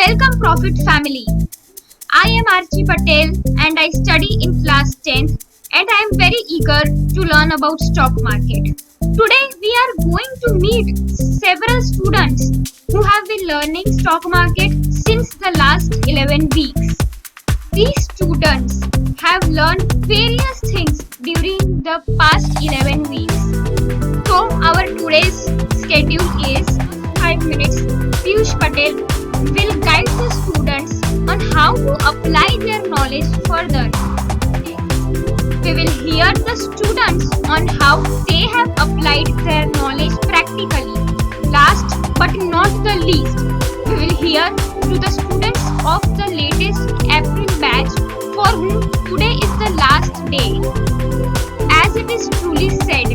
Welcome Profit family. I am Archie Patel and I study in class 10th and I am very eager to learn about stock market. Today we are going to meet several students who have been learning stock market since the last 11 weeks. These students have learned various things during the past 11 weeks. So our today's schedule is 5 minutes. Piyush Patel will guide the students on how to apply their knowledge further. We will hear the students on how they have applied their knowledge practically. Last but not the least, we will hear to the students of the latest April batch for whom today is the last day. As it is truly said,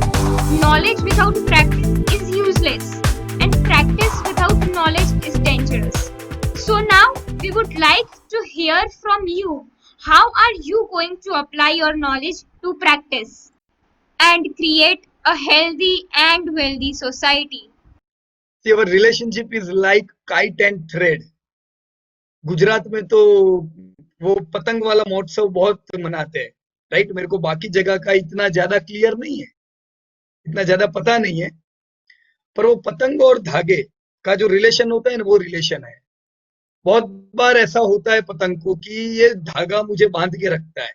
knowledge without practice is useless and practice without knowledge is dangerous. So now we would like to hear from you. How are you going to apply your knowledge to practice and create a healthy and wealthy society? See, our relationship is like kite and thread. Gujarat में तो वो पतंग वाला महोत्सव बहुत मनाते हैं, right? मेरे को बाकी जगह का इतना ज्यादा क्लियर नहीं है, इतना ज्यादा पता नहीं है, पर वो पतंग और धागे का जो रिलेशन होता है ना, वो रिलेशन है। बहुत बार ऐसा होता है पतंग को कि ये धागा मुझे बांध के रखता है,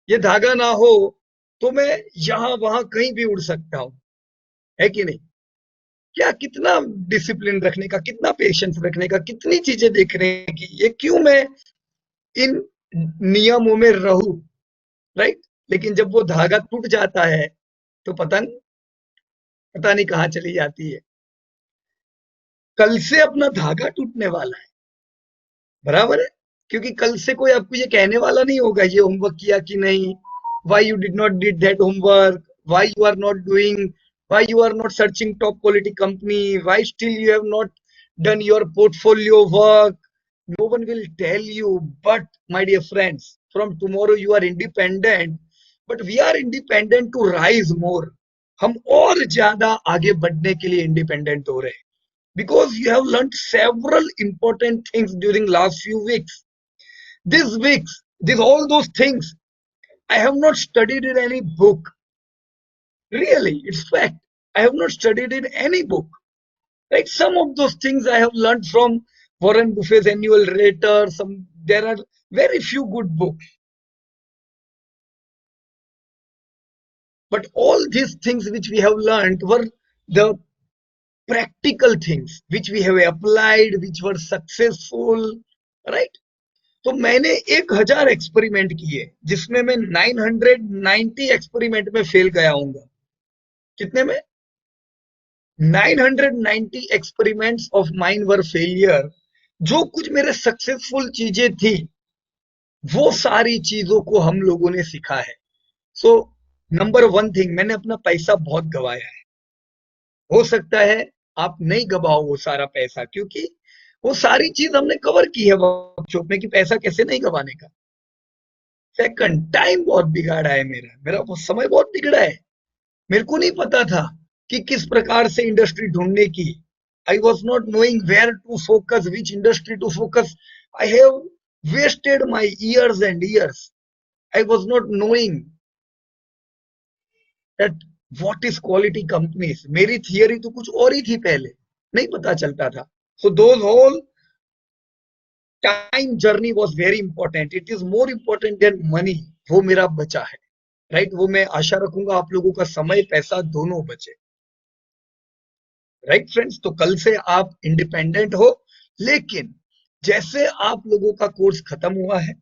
ये धागा ना हो तो मैं यहाँ वहां कहीं भी उड़ सकता हूँ, है कि नहीं? क्या कितना डिसिप्लिन रखने का, कितना पेशेंस रखने का, कितनी चीजें देखने की, ये क्यों मैं इन नियमों में रहूं, राइट? लेकिन जब वो धागा टूट जाता है तो पतंग पता नहीं कहाँ चली जाती है। कल से अपना धागा टूटने वाला है, बराबर है? क्योंकि कल से कोई आपको ये कहने वाला नहीं होगा ये होमवर्क किया कि नहीं, why you did not did that homework, why you are not doing, why you are not searching top quality company, why still you have not done your portfolio work. No one will tell you. But my dear friends, from tomorrow you are independent, but we are independent to rise more. हम और ज्यादा आगे बढ़ने के लिए independent हो रहे हैं, because you have learned several important things during last few weeks. These weeks, all those things, I have not studied in any book. Really, it's fact. I have not studied in any book. Right? Some of those things I have learned from Warren Buffett's annual letter. There are very few good books. But all these things which we have learned were the practical things which we have applied, which were successful, right? तो मैंने 1000 experiment किए जिसमें मैं 990 experiment में fail गया हूँगा। कितने में? 990 experiments of mine were failure. जो कुछ मेरे सक्सेसफुल चीजें थी वो सारी चीजों को हम लोगों ने सीखा है। सो नंबर 1 थिंग, मैंने अपना पैसा बहुत गवाया है। हो सकता है आप नहीं गवाओ वो सारा पैसा, क्योंकि वो सारी चीज हमने कवर की है वर्कशॉप में कि पैसा कैसे नहीं गवाने का। सेकंड, टाइम बहुत बिगाड़ा है मेरा वो समय बहुत बिगड़ा है। मेरे को नहीं पता था कि किस प्रकार से इंडस्ट्री ढूंढने की। I was not knowing where to focus, which industry to focus. I have wasted my years and years. I was not knowing that what is quality companies. मेरी थियरी तो कुछ और ही थी, पहले नहीं पता चलता था। So those whole time journey was very important. It is more important than money. वो मेरा बचा है, राइट? वो मैं आशा रखूंगा आप लोगों का समय पैसा दोनों बचे, राइट फ्रेंड्स? तो कल से आप इंडिपेंडेंट हो, लेकिन जैसे आप लोगों का कोर्स खत्म हुआ है,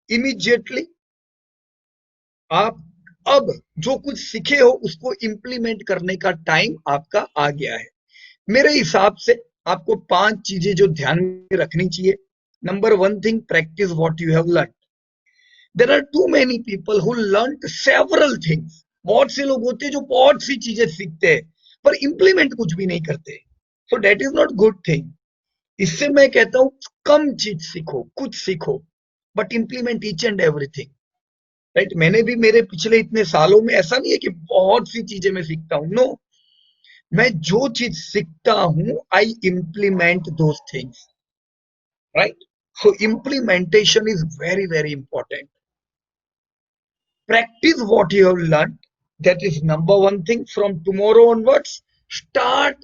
इमीडिएटली आप अब जो कुछ सीखे हो उसको इंप्लीमेंट करने का टाइम आपका आ गया है। मेरे हिसाब से आपको 5 चीजें जो ध्यान में रखनी चाहिए। Number 1 thing, practice what you have learn. There are too many people who learn several things. बहुत से लोग होते हैं जो बहुत सी चीजें सीखते हैं पर इंप्लीमेंट कुछ भी नहीं करते। So that is not good thing. इससे मैं कहता हूं कम चीज सीखो, कुछ सीखो, but implement each and everything, right? मैंने भी मेरे पिछले इतने सालों में ऐसा नहीं है कि बहुत सी चीजें मैं सीखता हूं, नो। मैं जो चीज सीखता हूं, I implement those things. right? So implementation is very, very important. Practice what you have learned. That is number one thing. From tomorrow onwards, start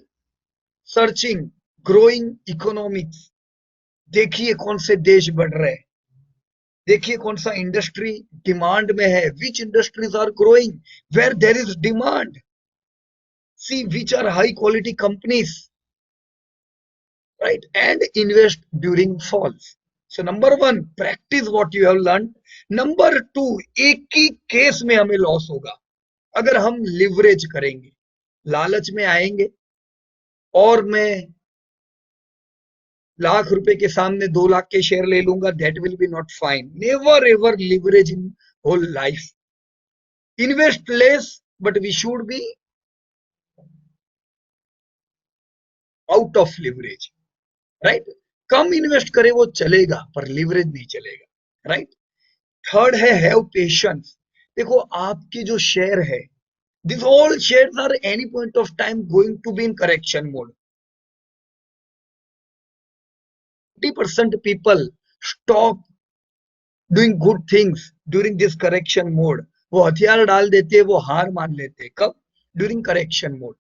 searching growing economics. देखिए कौन से देश बढ़ रहे हैं, देखिए कौन सा इंडस्ट्री डिमांड में है, which industries are growing, where there is demand, see which are high quality companies, right? And invest during falls. So number one, practice what you have learned. Number two, एक ही case में हमें loss होगा अगर हम leverage करेंगे, लालच में आएंगे और मैं लाख रुपए के सामने 2 लाख के शेयर ले लूंगा, that will be not fine. Never ever leverage in whole life. Invest less but we should be out of leverage, right? कम इन्वेस्ट करे वो चलेगा पर लिवरेज नहीं चलेगा, राइट? थर्ड है हैव पेशेंस. देखो आपके जो शेयर है, this all shares are any point of time going to be in correction mode. 50% people stop doing good things during this correction mode. वो हथियार डाल देते हैं, वो हार मान लेते हैं. कब? During correction mode.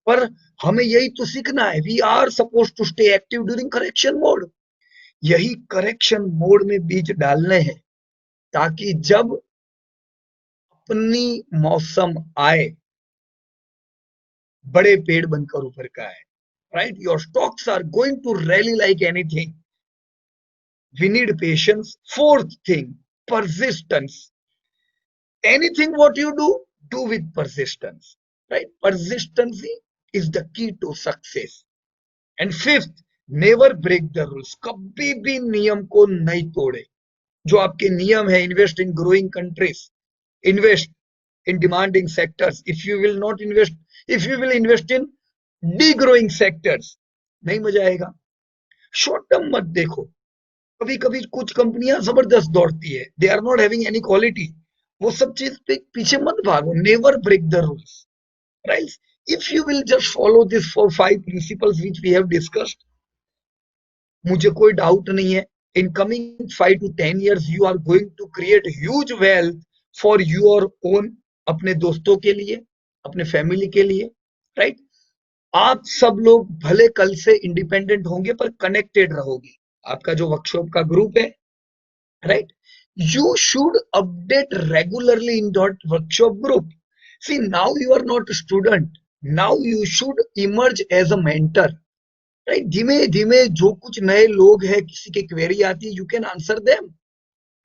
पर हमें यही तो सीखना है. We are suppose to stay active during correction mode. यही करेक्शन मोड में बीज डालने हैं ताकि जब अपनी मौसम आए बड़े पेड़ बनकर ऊपर का आए, right? Your stocks are going to rally like anything. We need patience. Fourth thing, persistence. Anything what you do with persistence, right? Persistency is the key to success. And fifth, never break the rules. कभी भी नियम को नहीं तोड़े. जो आपके नियम है, invest in growing countries, invest in demanding sectors. If you will not invest, if you will invest in degrowing sectors, नहीं मजा आएगा. शॉर्ट टर्म मत देखो. कभी कभी कुछ कंपनियां जबरदस्त दौड़ती है, they are not having any quality. वो सब चीज पे पीछे मत भागो. Never break the rules, right? If you will just follow this 4-5 principles which we have discussed, मुझे कोई डाउट नहीं है in coming 5 to 10 years you are going to create huge wealth for your own, अपने दोस्तों के लिए, अपने family के लिए, राइट? आप सब लोग भले कल से इंडिपेंडेंट होंगे पर कनेक्टेड रहोगे. आपका जो वर्कशॉप का ग्रुप है, right? You should update regularly in that workshop group. See, now you are not a student. Now you should emerge as a mentor, right? धीमे धीमे जो कुछ नए लोग हैं, किसी की क्वेरी आती है, you can answer them,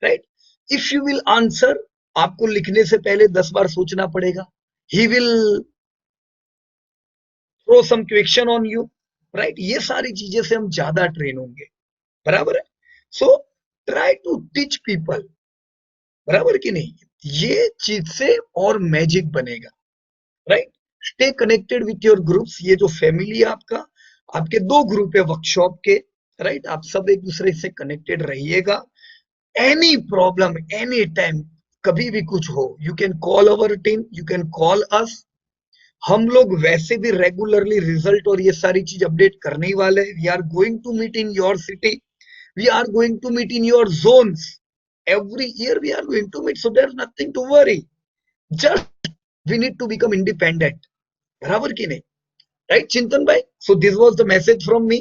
right? If you will answer, आपको लिखने से पहले 10 बार सोचना पड़ेगा. He will throw some question on you, right? ये सारी चीजें से हम ज्यादा ट्रेन होंगे, बराबर है? So try to teach people, बराबर कि नहीं? ये चीज से और मैजिक बनेगा, right? Stay connected with your groups. ये जो फैमिली है आपका, आपके 2 ग्रुप है वर्कशॉप के, राइट? आप सब एक दूसरे से कनेक्टेड रहिएगा. एनी प्रॉब्लम, एनी टाइम, कभी भी कुछ हो, you can call our team, you can call अस. हम लोग वैसे भी रेगुलरली रिजल्ट और ये सारी चीज अपडेट करने ही वाले हैं. We are going to meet in your city, we are going to meet in your zones. Every year we are going to meet, so there's nothing to worry. Just we need to become independent, बराबर की नहीं, right चिंतन भाई? So this was the message from me.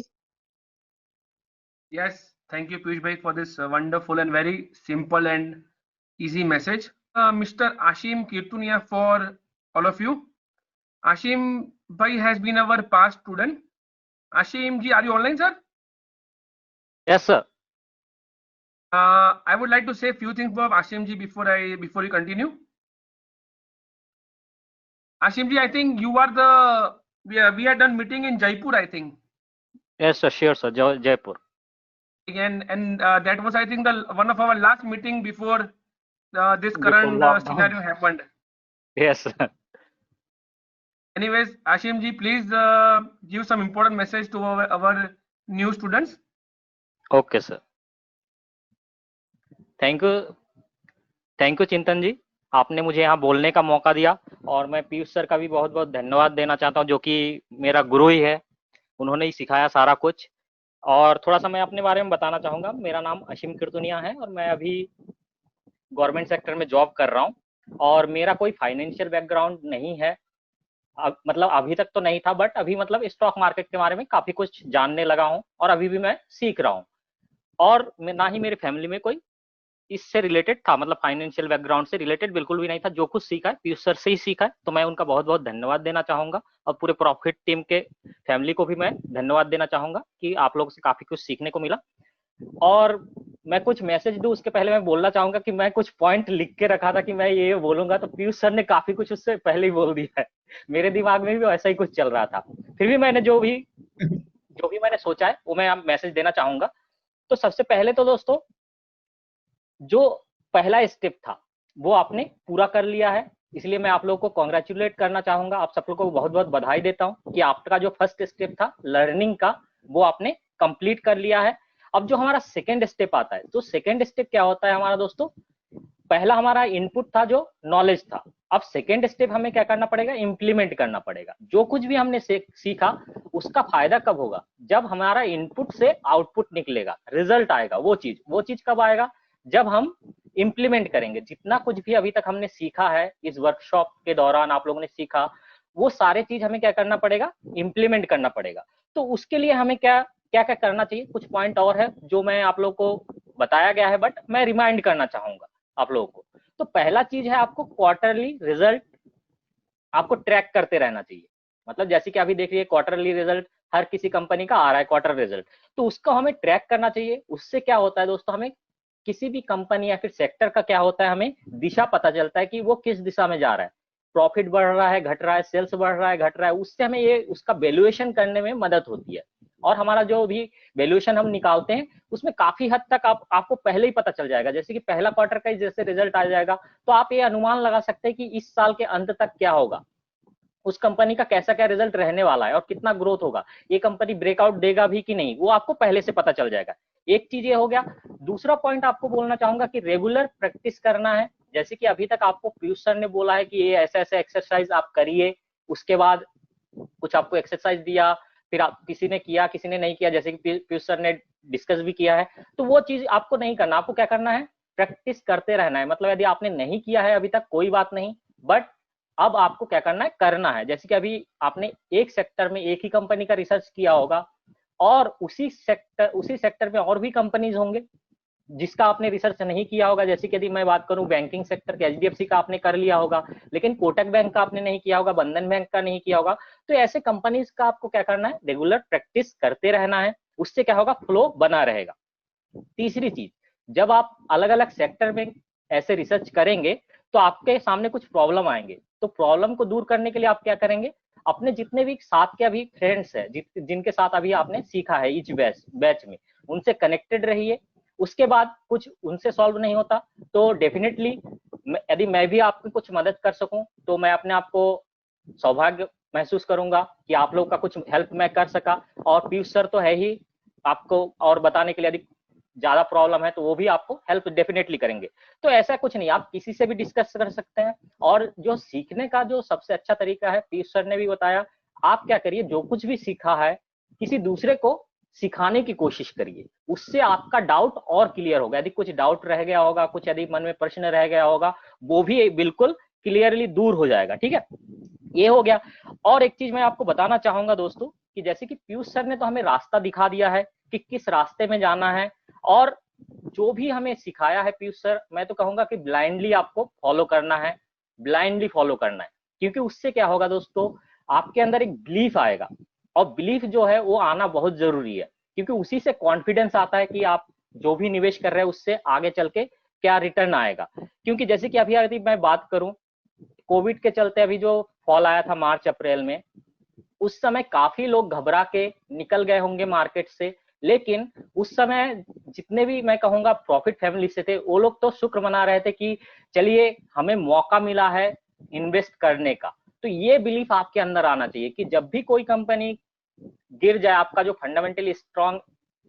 Yes, thank you Piyush bhai for this wonderful and very simple and easy message. Mr. Ashim Kirtunia for all of you. Ashim bhai has been our past student. Ashim ji, are you online, sir? Yes, sir. I would like to say a few things about Ashim ji before you continue. Ashim ji, I think you are we had done meeting in Jaipur, I think. Yes, sir. Sure, sir. Jaipur. And that was, I think, the one of our last meeting before this Before current lockdown. scenario happened. Yes, sir. Anyways, Ashim ji, please give some important message to our new students. Okay sir. Thank you चिंतन जी, आपने मुझे यहाँ बोलने का मौका दिया. और मैं पीयूष सर का भी बहुत बहुत धन्यवाद देना चाहता हूँ, जो कि मेरा गुरु ही है. उन्होंने ही सिखाया सारा कुछ. और थोड़ा सा मैं अपने बारे में बताना चाहूंगा। मेरा नाम असीम कीर्तनिया है और मैं अभी गवर्नमेंट सेक्टर में जॉब कर रहा हूँ और मेरा कोई फाइनेंशियल बैकग्राउंड नहीं है। मतलब अभी तक तो नहीं था, बट अभी मतलब स्टॉक मार्केट के बारे में काफी कुछ जानने लगा हूँ और अभी भी मैं सीख रहा हूँ। और ना ही मेरे फैमिली में कोई इससे रिलेटेड था, मतलब फाइनेंशियल बैकग्राउंड से रिलेटेड बिल्कुल भी नहीं था। जो कुछ सीखा है पीयूष सर से ही सीखा है, तो मैं उनका बहुत बहुत धन्यवाद देना चाहूंगा और पूरे प्रॉफिट टीम के फैमिली को भी मैं धन्यवाद देना चाहूंगा कि आप लोगों से काफी कुछ सीखने को मिला। और मैं कुछ मैसेज दूं उसके पहले मैं बोलना चाहूंगा कि मैं कुछ पॉइंट लिख के रखा था कि मैं ये बोलूंगा, तो पीयूष सर ने काफी कुछ उससे पहले ही बोल दिया है। मेरे दिमाग में भी ऐसा ही कुछ चल रहा था, फिर भी मैंने जो भी मैंने सोचा है वो मैं मैसेज देना चाहूंगा। तो सबसे पहले तो दोस्तों, जो पहला स्टेप था वो आपने पूरा कर लिया है, इसलिए मैं आप लोगों को कॉन्ग्रेचुलेट करना चाहूंगा। आप सब लोगों को बहुत बहुत बधाई देता हूं कि आपका जो फर्स्ट स्टेप था लर्निंग का वो आपने कंप्लीट कर लिया है। अब जो हमारा सेकेंड स्टेप आता है, तो सेकेंड स्टेप क्या होता है हमारा दोस्तों, पहला हमारा इनपुट था जो नॉलेज था। अब सेकेंड स्टेप हमें क्या करना पड़ेगा, इंप्लीमेंट करना पड़ेगा। जो कुछ भी हमने सीखा उसका फायदा कब होगा, जब हमारा इनपुट से आउटपुट निकलेगा, रिजल्ट आएगा। वो चीज कब आएगा, जब हम इंप्लीमेंट करेंगे। जितना कुछ भी अभी तक हमने सीखा है इस वर्कशॉप के दौरान आप लोगों ने सीखा, वो सारे चीज हमें क्या करना पड़ेगा, इंप्लीमेंट करना पड़ेगा। तो उसके लिए हमें क्या क्या क्या करना चाहिए, कुछ पॉइंट और है जो मैं आप लोगों को बताया गया है, बट मैं रिमाइंड करना चाहूंगा आप लोगों को। तो पहला चीज है, आपको क्वार्टरली रिजल्ट आपको ट्रैक करते रहना चाहिए। मतलब जैसे कि अभी देखिए क्वार्टरली रिजल्ट हर किसी कंपनी का आ रहा है, क्वार्टर रिजल्ट, तो उसको हमें ट्रैक करना चाहिए। उससे क्या होता है दोस्तों, हमें किसी भी कंपनी या फिर सेक्टर का क्या होता है, हमें दिशा पता चलता है कि वो किस दिशा में जा रहा है। प्रॉफिट बढ़ रहा है, घट रहा है, सेल्स बढ़ रहा है, घट रहा है, उससे हमें ये उसका वैल्यूएशन करने में मदद होती है। और हमारा जो भी वैल्यूएशन हम निकालते हैं उसमें काफी हद तक आपको पहले ही पता चल जाएगा। जैसे कि पहला क्वार्टर का जैसे रिजल्ट आ जाएगा, तो आप ये अनुमान लगा सकते हैं कि इस साल के अंत तक क्या होगा, उस कंपनी का कैसा क्या रिजल्ट रहने वाला है और कितना ग्रोथ होगा, ये कंपनी ब्रेकआउट देगा भी कि नहीं, वो आपको पहले से पता चल जाएगा। एक चीज ये हो गया। दूसरा पॉइंट आपको बोलना चाहूंगा कि रेगुलर प्रैक्टिस करना है। जैसे कि अभी तक आपको पीयूष सर ने बोला है कि ये ऐसा ऐसा एक्सरसाइज आप करिए, उसके बाद कुछ आपको एक्सरसाइज दिया, फिर आप किसी ने किया किसी ने नहीं किया, जैसे कि पीयूष सर ने डिस्कस भी किया है, तो वो चीज आपको नहीं करना। आपको क्या करना है, प्रैक्टिस करते रहना है। मतलब यदि आपने नहीं किया है अभी तक कोई बात नहीं, बट अब आपको क्या करना है, करना है। जैसे कि अभी आपने एक सेक्टर में एक ही कंपनी का रिसर्च किया होगा और उसी सेक्टर में और भी कंपनीज होंगे जिसका आपने रिसर्च नहीं किया होगा। जैसे कि यदि मैं बात करूं बैंकिंग सेक्टर के, एचडीएफसी का आपने कर लिया होगा, लेकिन कोटक बैंक का आपने नहीं किया होगा, बंधन बैंक का नहीं किया होगा। तो ऐसे कंपनीज का आपको क्या करना है, रेगुलर प्रैक्टिस करते रहना है। उससे क्या होगा, फ्लो बना रहेगा। तीसरी चीज, जब आप अलग अलग सेक्टर में ऐसे रिसर्च करेंगे तो आपके सामने कुछ प्रॉब्लम आएंगे, तो प्रॉब्लम को दूर करने के लिए आप क्या करेंगे, अपने जितने भी साथ के अभी फ्रेंड्स हैं जिनके साथ अभी आपने सीखा है इच बैच में, उनसे कनेक्टेड रहिए। उसके बाद कुछ उनसे सॉल्व नहीं होता तो डेफिनेटली यदि मैं भी आपकी कुछ मदद कर सकूं तो मैं अपने आप को सौभाग्य महसूस करूंगा कि आप लोग का कुछ हेल्प मैं कर सका। और पीयूष सर तो है ही आपको और बताने के लिए, यदि ज्यादा प्रॉब्लम है तो वो भी आपको हेल्प डेफिनेटली करेंगे। तो ऐसा कुछ नहीं, आप किसी से भी डिस्कस कर सकते हैं। और जो सीखने का जो सबसे अच्छा तरीका है, पीयूष सर ने भी बताया, आप क्या करिए, जो कुछ भी सीखा है किसी दूसरे को सिखाने की कोशिश करिए। उससे आपका डाउट और क्लियर होगा। यदि कुछ डाउट रह गया होगा, कुछ यदि मन में प्रश्न रह गया होगा, वो भी बिल्कुल क्लियरली दूर हो जाएगा। ठीक है, ये हो गया। और एक चीज मैं आपको बताना चाहूंगा दोस्तों कि जैसे कि पीयूष सर ने तो हमें रास्ता दिखा दिया है कि किस रास्ते में जाना है, और जो भी हमें सिखाया है पीयूष सर, मैं तो कहूंगा कि ब्लाइंडली आपको फॉलो करना है, ब्लाइंडली फॉलो करना है। क्योंकि उससे क्या होगा दोस्तों, आपके अंदर एक बिलीफ आएगा, और बिलीफ जो है वो आना बहुत जरूरी है, क्योंकि उसी से कॉन्फिडेंस आता है कि आप जो भी निवेश कर रहे हैं उससे आगे चल के क्या रिटर्न आएगा। क्योंकि जैसे कि अभी यदि मैं बात करूं, कोविड के चलते अभी जो फॉल आया था मार्च अप्रैल में, उस समय काफी लोग घबरा के निकल गए होंगे मार्केट से, लेकिन उस समय जितने भी मैं कहूंगा प्रॉफिट फैमिली से थे, वो लोग तो शुक्र मना रहे थे कि चलिए हमें मौका मिला है इन्वेस्ट करने का। तो ये बिलीफ आपके अंदर आना चाहिए कि जब भी कोई कंपनी गिर जाए, आपका जो फंडामेंटली स्ट्रांग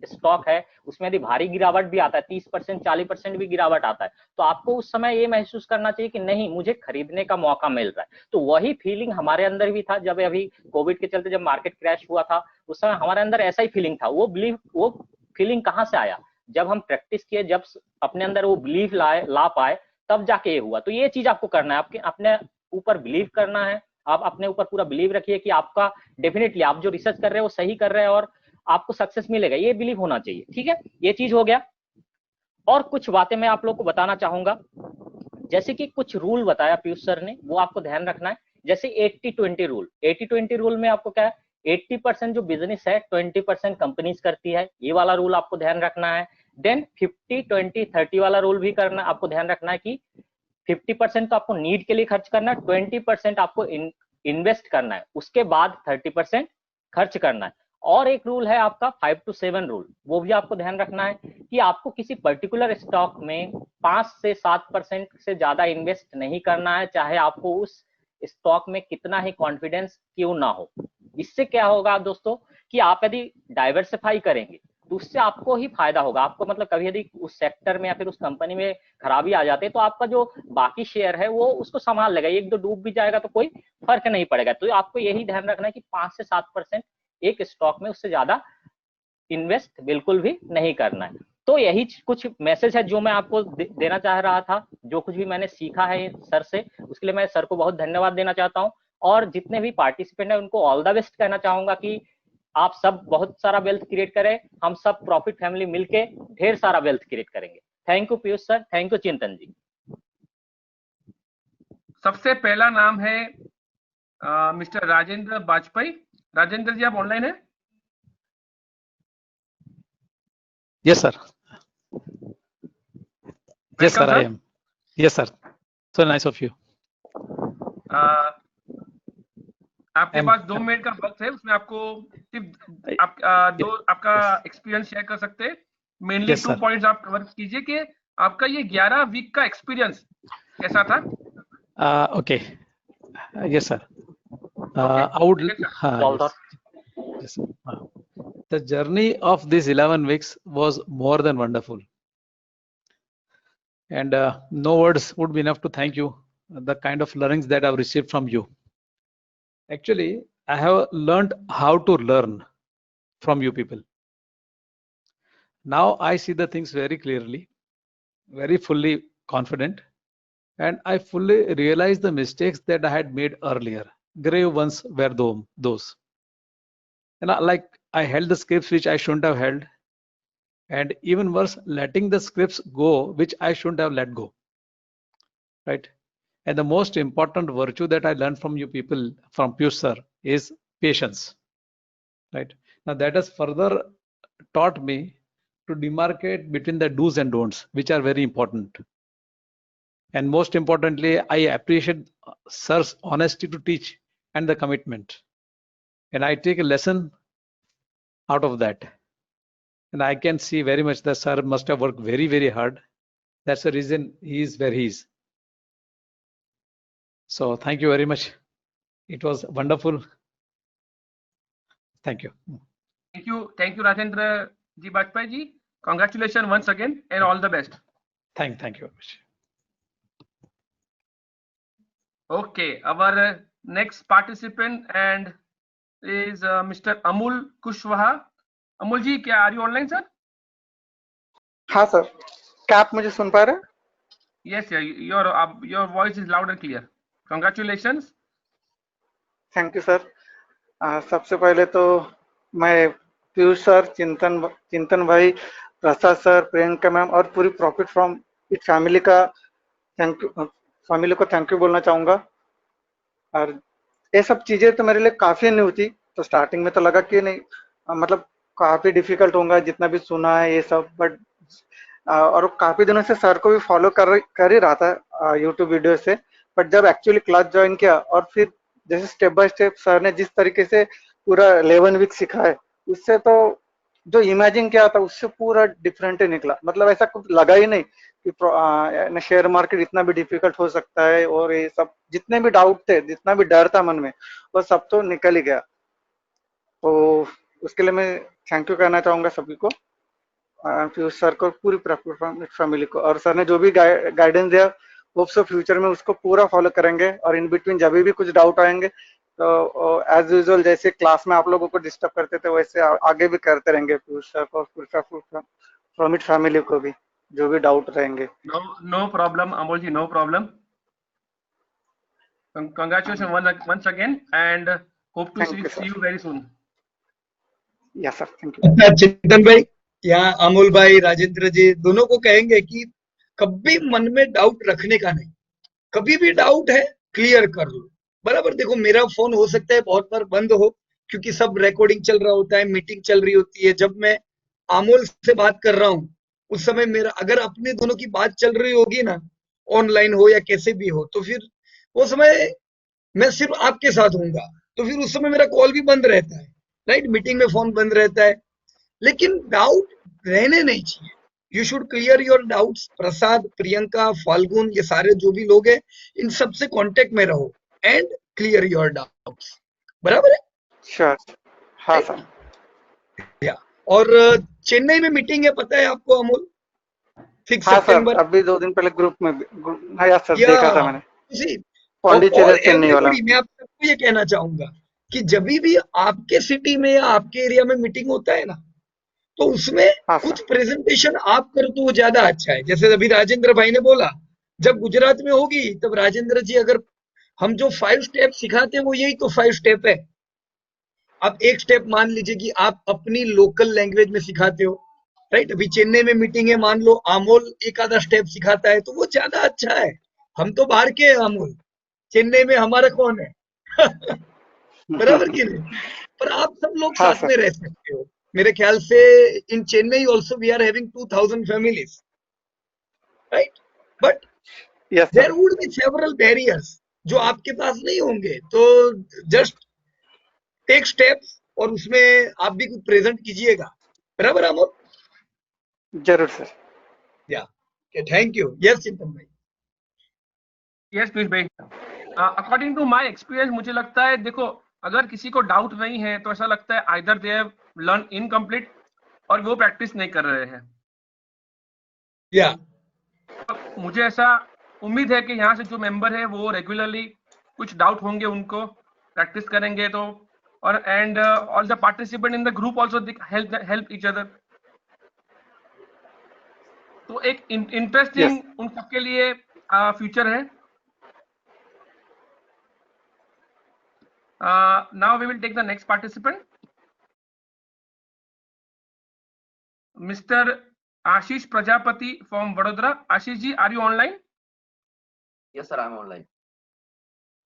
स्टॉक है उसमें यदि भारी गिरावट भी आता है, 30% 40% भी गिरावट आता है, तो आपको उस समय ये महसूस करना चाहिए कि नहीं, मुझे खरीदने का मौका मिल रहा है। तो वही फीलिंग हमारे अंदर भी था जब अभी कोविड के चलते जब मार्केट क्रैश हुआ था, उस समय हमारे अंदर ऐसा ही फीलिंग था। वो फीलिंग कहाँ से आया? जब हम प्रैक्टिस किए, जब अपने अंदर वो बिलीव ला पाए, तब जाके ये हुआ। तो ये चीज आपको करना है, आपके अपने ऊपर बिलीव करना है। आप अपने ऊपर पूरा बिलीव रखिए कि आपका डेफिनेटली आप जो रिसर्च कर रहे हैं वो सही कर रहे हैं और आपको सक्सेस मिलेगा, ये बिलीव होना चाहिए। ठीक है, ये चीज हो गया। और कुछ बातें मैं आप लोग को बताना चाहूंगा, जैसे कि कुछ रूल बताया पीयूष सर ने, वो आपको ध्यान रखना है। जैसे 80-20 रूल, 80-20 रूल में आपको क्या है, 80% जो बिजनेस है 20% कंपनीज करती है, ये वाला रूल आपको ध्यान रखना है। देन 50-20-30 वाला रूल भी करना, आपको ध्यान रखना है कि 50% तो आपको नीड के लिए खर्च करना है, 20% आपको इन्वेस्ट करना है, उसके बाद 30% खर्च करना है। और एक रूल है आपका 5 to 7 रूल, वो भी आपको ध्यान रखना है कि आपको किसी पर्टिकुलर स्टॉक में 5 से 7% से ज्यादा इन्वेस्ट नहीं करना है, चाहे आपको उस स्टॉक में कितना ही कॉन्फिडेंस क्यों ना हो। इससे क्या होगा दोस्तों कि आप यदि डाइवर्सिफाई करेंगे तो उससे आपको ही फायदा होगा। आपको मतलब कभी यदि उस सेक्टर में या फिर उस कंपनी में खराबी आ जाती है तो आपका जो बाकी शेयर है वो उसको संभाल लेगा, एक दो डूब भी जाएगा तो कोई फर्क नहीं पड़ेगा। तो आपको यही ध्यान रखना है कि 5 से 7% एक स्टॉक में, उससे ज्यादा इन्वेस्ट बिल्कुल भी नहीं करना है। तो यही कुछ मैसेज है जो मैं आपको देना चाह रहा था। जो कुछ भी मैंने सीखा है सर से, उसके लिए मैं सर को बहुत धन्यवाद देना चाहता हूँ। और जितने भी पार्टिसिपेंट हैं उनको ऑल द बेस्ट कहना चाहूंगा कि आप सब बहुत सारा वेल्थ क्रिएट करें, हम सब प्रॉफिट फैमिली मिलके ढेर सारा वेल्थ क्रिएट करेंगे। Thank you Piyush sir, thank you चिंतन जी। सबसे पहला नाम है मिस्टर राजेंद्र बाजपेयी। राजेंद्र जी, आप ऑनलाइन है? Yes, sir. Yes, sir, Welcome, I sir. am. Yes, sir. So nice of you. आपके I'm- पास 2 मिनट का वक्त है, उसमें आपको सिर्फ आपका एक्सपीरियंस शेयर कर सकते हैं। Mainly Yes, 2 sir. पॉइंट्स आप कवर कीजिए कि आपका ये 11 वीक का एक्सपीरियंस कैसा था। Okay. Yes, sir. Okay. I would. Yes, sir. Yes. Yes. The journey of these 11 weeks was more than wonderful, and no words would be enough to thank you. The kind of learnings that I've received from you. Actually, I have learned how to learn from you people. Now I see the things very clearly, very fully confident, and I fully realize the mistakes that I had made earlier. Grave ones were those. And I held the scripts which I shouldn't have held, and even worse, letting the scripts go which I shouldn't have let go. Right? And the most important virtue that I learned from you people, from Piyush sir, is patience. Right? Now that has further taught me to demarcate between the do's and don'ts, which are very important. And most importantly, I appreciate sir's honesty to teach and the commitment. And I take a lesson out of that. And I can see very much that sir must have worked very, very hard. That's the reason he is where he is. So thank you very much. It was wonderful. Thank you. Thank you, Rajendra ji Bajpai ji. Congratulations once again and all the best. Thank you very much. Okay, our next participant and is Mr. Amul Kushwaha. Amul ji, are you online, sir? हाँ sir, क्या आप मुझे सुन पा रहे हैं? Yes, sir. Your voice is loud and clear. Congratulations. Thank you sir. सबसे पहले तो मैं पीयूष सर, चिंतन भाई, प्रसाद सर, प्रियंका मैम और पूरी प्रॉफिट फ्रॉम इट फैमिली को थैंक यू बोलना चाहूँगा। और ये सब चीज़ें तो मेरे लिए काफ़ी न्यू थी, तो स्टार्टिंग में तो लगा कि नहीं, मतलब काफ़ी डिफिकल्ट होगा जितना भी सुना है ये सब, बट और काफ़ी दिनों से सर को भी फॉलो कर ही रहा था यूट्यूब वीडियो से। बट जब एक्चुअली क्लास ज्वाइन किया और फिर जैसे स्टेप बाय स्टेप सर ने जिस तरीके से पूरा 11 वीक सिखाया, उससे तो जो इमेजिन किया था उससे पूरा डिफरेंट ही निकला। मतलब ऐसा कुछ लगा ही नहीं कि शेयर मार्केट इतना भी डिफिकल्ट हो सकता है, और ये सब जितने भी डाउट थे, जितना भी डर था मन में, वो सब तो निकल ही गया। तो उसके लिए मैं थैंक यू कहना चाहूंगा सभी को। पीयूष सर को, पूरी फैमिली को, और सर ने जो भी गाइडेंस दिया होप सो फ्यूचर में उसको पूरा फॉलो करेंगे। और इन बिटवीन जब भी कुछ डाउट आएंगे तो एज यूजुअल जैसे क्लास में आप लोगों को डिस्टर्ब करते थे वैसे आगे भी करते रहेंगे पीयूष सर को, फ्रॉम इट फैमिली को भी जो भी डाउट रहेंगे। No problem, Amol ji, no problem. Congratulations once again, and hope to Thank you, sir. see you very soon. Yes sir, thank you. अच्छा चिंतन भाई, यहाँ अमोल भाई, राजेंद्र जी दोनों को कहेंगे कि कभी मन में डाउट रखने का नहीं। कभी भी डाउट है क्लियर कर लो, बराबर। देखो मेरा फोन हो सकता है बहुत बार बंद हो क्योंकि सब रिकॉर्डिंग चल रहा होता है, मीटिंग चल रही होती है। जब मैं अमोल से बात कर रहा हूँ उस समय मेरा, अगर अपने दोनों की बात चल रही होगी ना, ऑनलाइन हो या कैसे भी हो, तो फिर वो समय मैं सिर्फ आपके साथ हूँगा, तो फिर उस समय मेरा कॉल भी बंद रहता है, राइट। मीटिंग में फोन बंद रहता है, लेकिन डाउट रहने नहीं चाहिए। You should clear your doubts. Prasad, Priyanka, Falgun, ये सारे जो भी लोग हैं इन सबसे कांटेक्ट में रहो एंड क्लियर योर डाउट्स, बराबर है। श्योर। हाँ सर। या और चेन्नई में मीटिंग है, पता है आपको अमोल? 6 हाँ सर, सितंबर। अभी 2 दिन पहले ग्रुप में हाँ यस सर, या देखा था मैंने। उसी पौंडीचेरी और और चेन्नई वाला। एवरीबॉडी, मैं आप सबको ये कहना चाहूंगा कि जब भी आपके सिटी में या आपके एरिया में मीटिंग होता है ना, तो उसमें हाँ कुछ सर। प्रेजेंटेशन आप करो तो वो ज्यादा अच्छा है। जैसे अभी राजेंद्र भाई ने बोला, जब गुजरात में होगी तब राजेंद्र जी, अगर हम जो 5 स्टेप सिखाते हैं वो यही तो 5 स्टेप है। आप एक स्टेप मान लीजिए कि आप अपनी लोकल लैंग्वेज में सिखाते हो, राइट। अभी चेन्नई में मीटिंग है, मान लो अमोल एक आधा स्टेप सिखाता है तो वो ज्यादा अच्छा है। हम तो बाहर के हैं अमोल, चेन्नई में हमारा कौन है? बराबर कि नहीं? पर आप सब लोग हाँ साथ सर। में रह सकते हो। मेरे ख्याल से in Chennai also we are having 2000 families, right. But yes there sir. Would be several barriers जो आपके पास नहीं होंगे, तो जस्ट टेक स्टेप्स और उसमें आप भी कुछ प्रेजेंट कीजिएगा, बराबर अमोल? जरूर सर। या थैंक यू। यस चिंतन भाई। Yes, please भाई। अकॉर्डिंग टू माय एक्सपीरियंस मुझे लगता है, देखो अगर किसी को डाउट नहीं है तो ऐसा लगता है either they have learn incomplete और वो प्रैक्टिस नहीं कर रहे हैं। या मुझे ऐसा उम्मीद है कि यहाँ से जो मेंबर है वो रेगुलरली कुछ डाउट होंगे उनको प्रैक्टिस करेंगे तो, और and all the participant in the group also help each other. तो एक इंटरेस्टिंग उन सबके लिए फ्यूचर है। Now we will take the next participant, Mr. Ashish Prajapati from Vadodara. Ashish ji, are you online? Yes, sir, I'm online.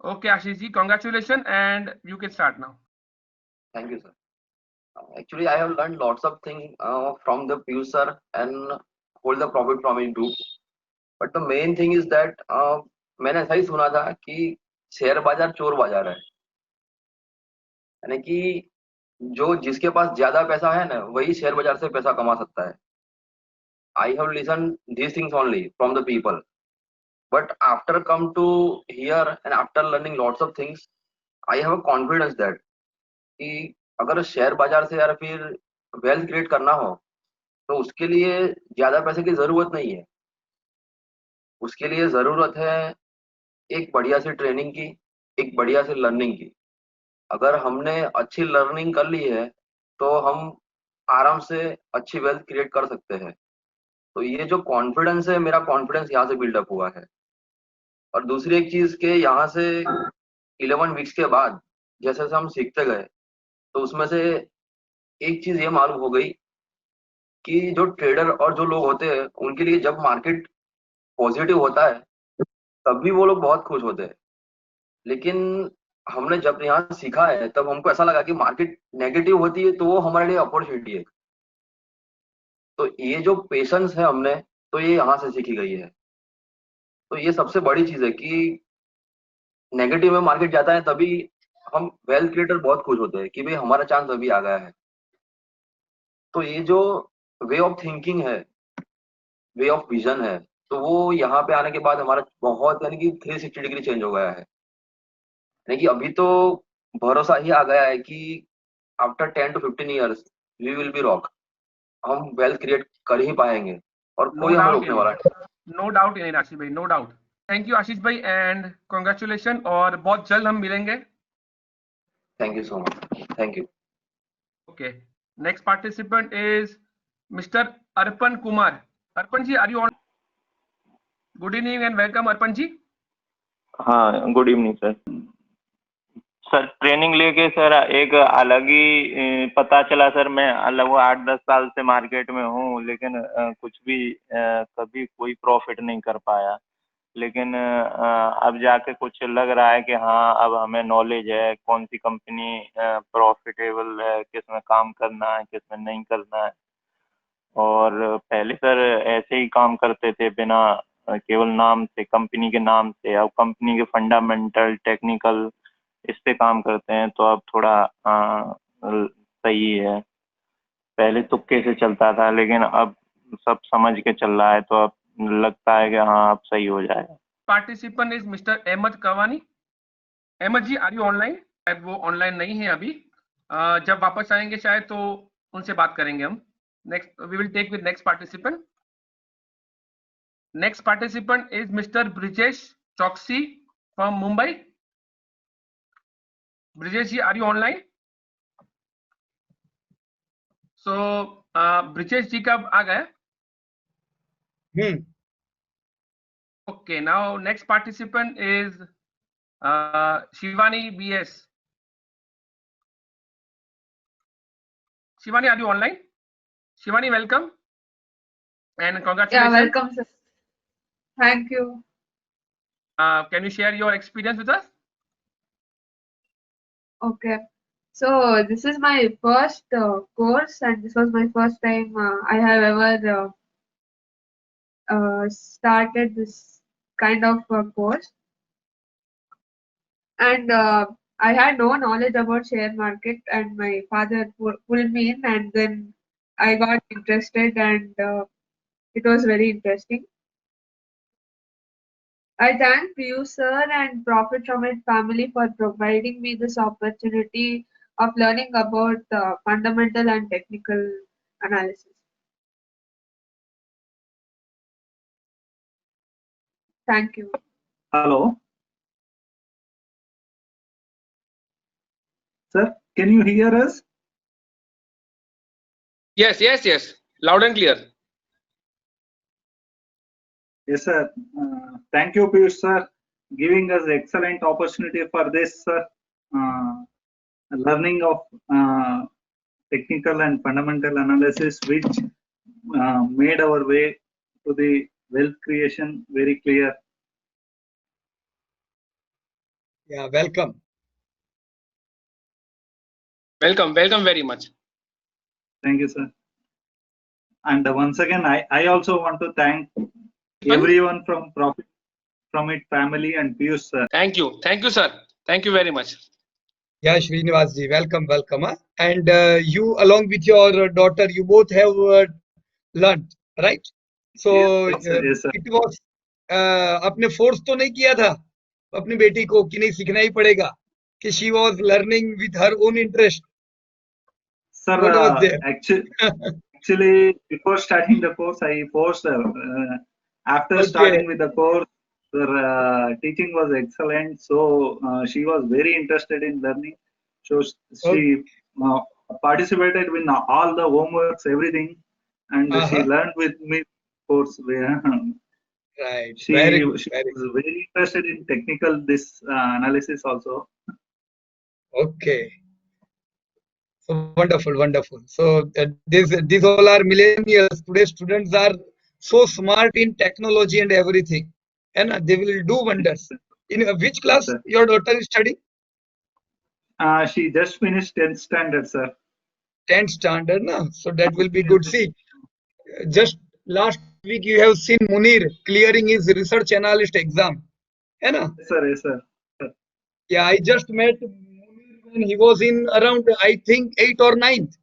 Okay, Ashish ji, congratulations, and you can start now. Thank you, sir. Actually, I have learned lots of things from the Piyush sir and hold the profit from his group. But the main thing is that मैंने ऐसा ही सुना था कि share बाजार चोर बाजार है, यानी कि जो जिसके पास ज्यादा पैसा है ना वही शेयर बाजार से पैसा कमा सकता है। I have listened these things only from the people, but after come to here and after learning lots of things, I have a confidence that कि अगर शेयर बाजार से यार फिर वेल्थ क्रिएट करना हो तो उसके लिए ज्यादा पैसे की जरूरत नहीं है। उसके लिए जरूरत है एक बढ़िया सी ट्रेनिंग की, एक बढ़िया सी लर्निंग की। अगर हमने अच्छी लर्निंग कर ली है तो हम आराम से अच्छी वेल्थ क्रिएट कर सकते हैं। तो ये जो कॉन्फिडेंस है, मेरा कॉन्फिडेंस यहाँ से बिल्डअप हुआ है। और दूसरी एक चीज के यहाँ से 11 वीक्स के बाद जैसे जैसे हम सीखते गए तो उसमें से एक चीज ये मालूम हो गई कि जो ट्रेडर और जो लोग होते हैं उनके लिए जब मार्केट पॉजिटिव होता है तब भी वो लोग बहुत खुश होते हैं। लेकिन हमने जब यहाँ सीखा है तब हमको ऐसा लगा कि मार्केट नेगेटिव होती है तो वो हमारे लिए अपॉर्चुनिटी है। तो ये जो पेशेंस है हमने, तो ये यहाँ से सीखी गई है। तो ये सबसे बड़ी चीज है कि नेगेटिव में मार्केट जाता है तभी हम वेल्थ क्रिएटर बहुत खुश होते हैं कि भाई हमारा चांस अभी आ गया है। तो ये जो वे ऑफ थिंकिंग है, वे ऑफ विजन है, तो वो यहाँ पे आने के बाद हमारा बहुत यानी कि 360 डिग्री चेंज हो गया है। यानी कि अभी तो भरोसा ही आ गया है कि after 10 to 15 years we will be rock. हम वेल्थ क्रिएट कर ही पाएंगे और नो कोई हमें डाउट रोकने वाला नहीं। नो डाउट इन आशीष भाई, नो डाउट। थैंक यू आशीष भाई एंड कॉन्ग्रेचुलेशन, और बहुत जल्द हम मिलेंगे। Thank you so much, thank you. Okay, next participant is Mr. Arpan Kumar. Arpan ji, are you on? Good evening and welcome, Arpan ji. हाँ, good evening sir. Sir training लेके sir एक अलग ही पता चला सर। मैं लगभग 8-10 साल से मार्केट में हूँ, लेकिन कुछ भी कभी कोई प्रॉफिट नहीं कर पाया। लेकिन अब जाके कुछ लग रहा है कि हाँ, अब हमें नॉलेज है कौन सी कंपनी प्रॉफिटेबल है, किस में काम करना है, किस में नहीं करना है। और पहले सर ऐसे ही काम करते थे बिना केवल नाम से, कंपनी के नाम से। अब कंपनी के फंडामेंटल टेक्निकल इस पे काम करते हैं, तो अब थोड़ा सही है। पहले तुक्के से चलता था, लेकिन अब सब समझ के चल रहा है, तो अब लगता है कि हाँ, अब सही हो जाएगा। Participant is Mr. Ahmed Kawani. Ahmed ji, are you online? शायद वो ऑनलाइन नहीं है अभी। जब वापस आएंगे शायद तो उनसे बात करेंगे हम। Next we will take with next participant. Next participant is Mr Brijesh Chauksey from Mumbai. Brijesh ji, are you online? So Brijesh ji कब आ गए? Okay, now next participant is Shivani BS. Shivani, are you online? Shivani, welcome and Yeah, congratulations. welcome, sir. Thank you. Can you share your experience with us? Okay. So this is my first course, and this was my first time I have ever started this kind of course. And I had no knowledge about share market, and my father pulled me in, and then I got interested, and it was very interesting. I thank Piyush sir and Profit from It family for providing me this opportunity of learning about fundamental and technical analysis. Thank you. Hello. Sir, can you hear us? Yes, yes, yes. Loud and clear. Yes, sir. Thank you, Piyush sir, giving us excellent opportunity for this, sir. Learning of technical and fundamental analysis, which made our way to the wealth creation very clear. Yeah, welcome. Welcome very much. Thank you, sir. And once again, I also want to thank everyone from Profit from It family and Piyush sir. Thank you, sir. Thank you very much. Yeah, Srinivas ji, welcome. Huh? And you, along with your daughter, you both have learned, right? So Yes, sir. Yes, sir. it was आपने force तो नहीं किया था अपनी बेटी को कि नहीं सीखना ही पड़ेगा, कि she was learning with her own interest? Sir, What was there? actually, before starting the course, I forced her. After Okay. starting with the course, her teaching was excellent. So she was very interested in learning. So she participated in all the homeworks, everything, and she learned with me. Course, Right. she Very was very interested in technical analysis also. Okay. So wonderful. So these all are millennials. Today's students are so smart in technology and everything, and they will do wonders. In which class Sir. your daughter is studying? She just finished 10th standard, sir. 10th standard, na? So that will be good. See, just last week you have seen Munir clearing his research analyst exam. है ना? Yes, sir. Yes, sir. Yeah, I just met Munir when he was in around, I think, 8th or 9th.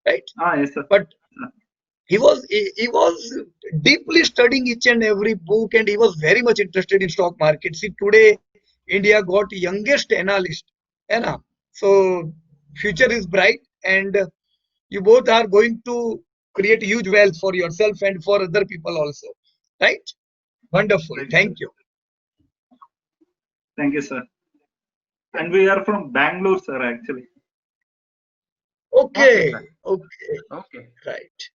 Right? Yes, sir. But he was deeply studying each and every book, and he was very much interested in stock market. See, today India got youngest analyst, है ना? So future is bright, and you both are going to create huge wealth for yourself and for other people also, right? Wonderful. Right, Thank sir. you. Thank you, sir. And we are from Bangalore, sir, actually. Okay. sir. Okay. Okay. Right.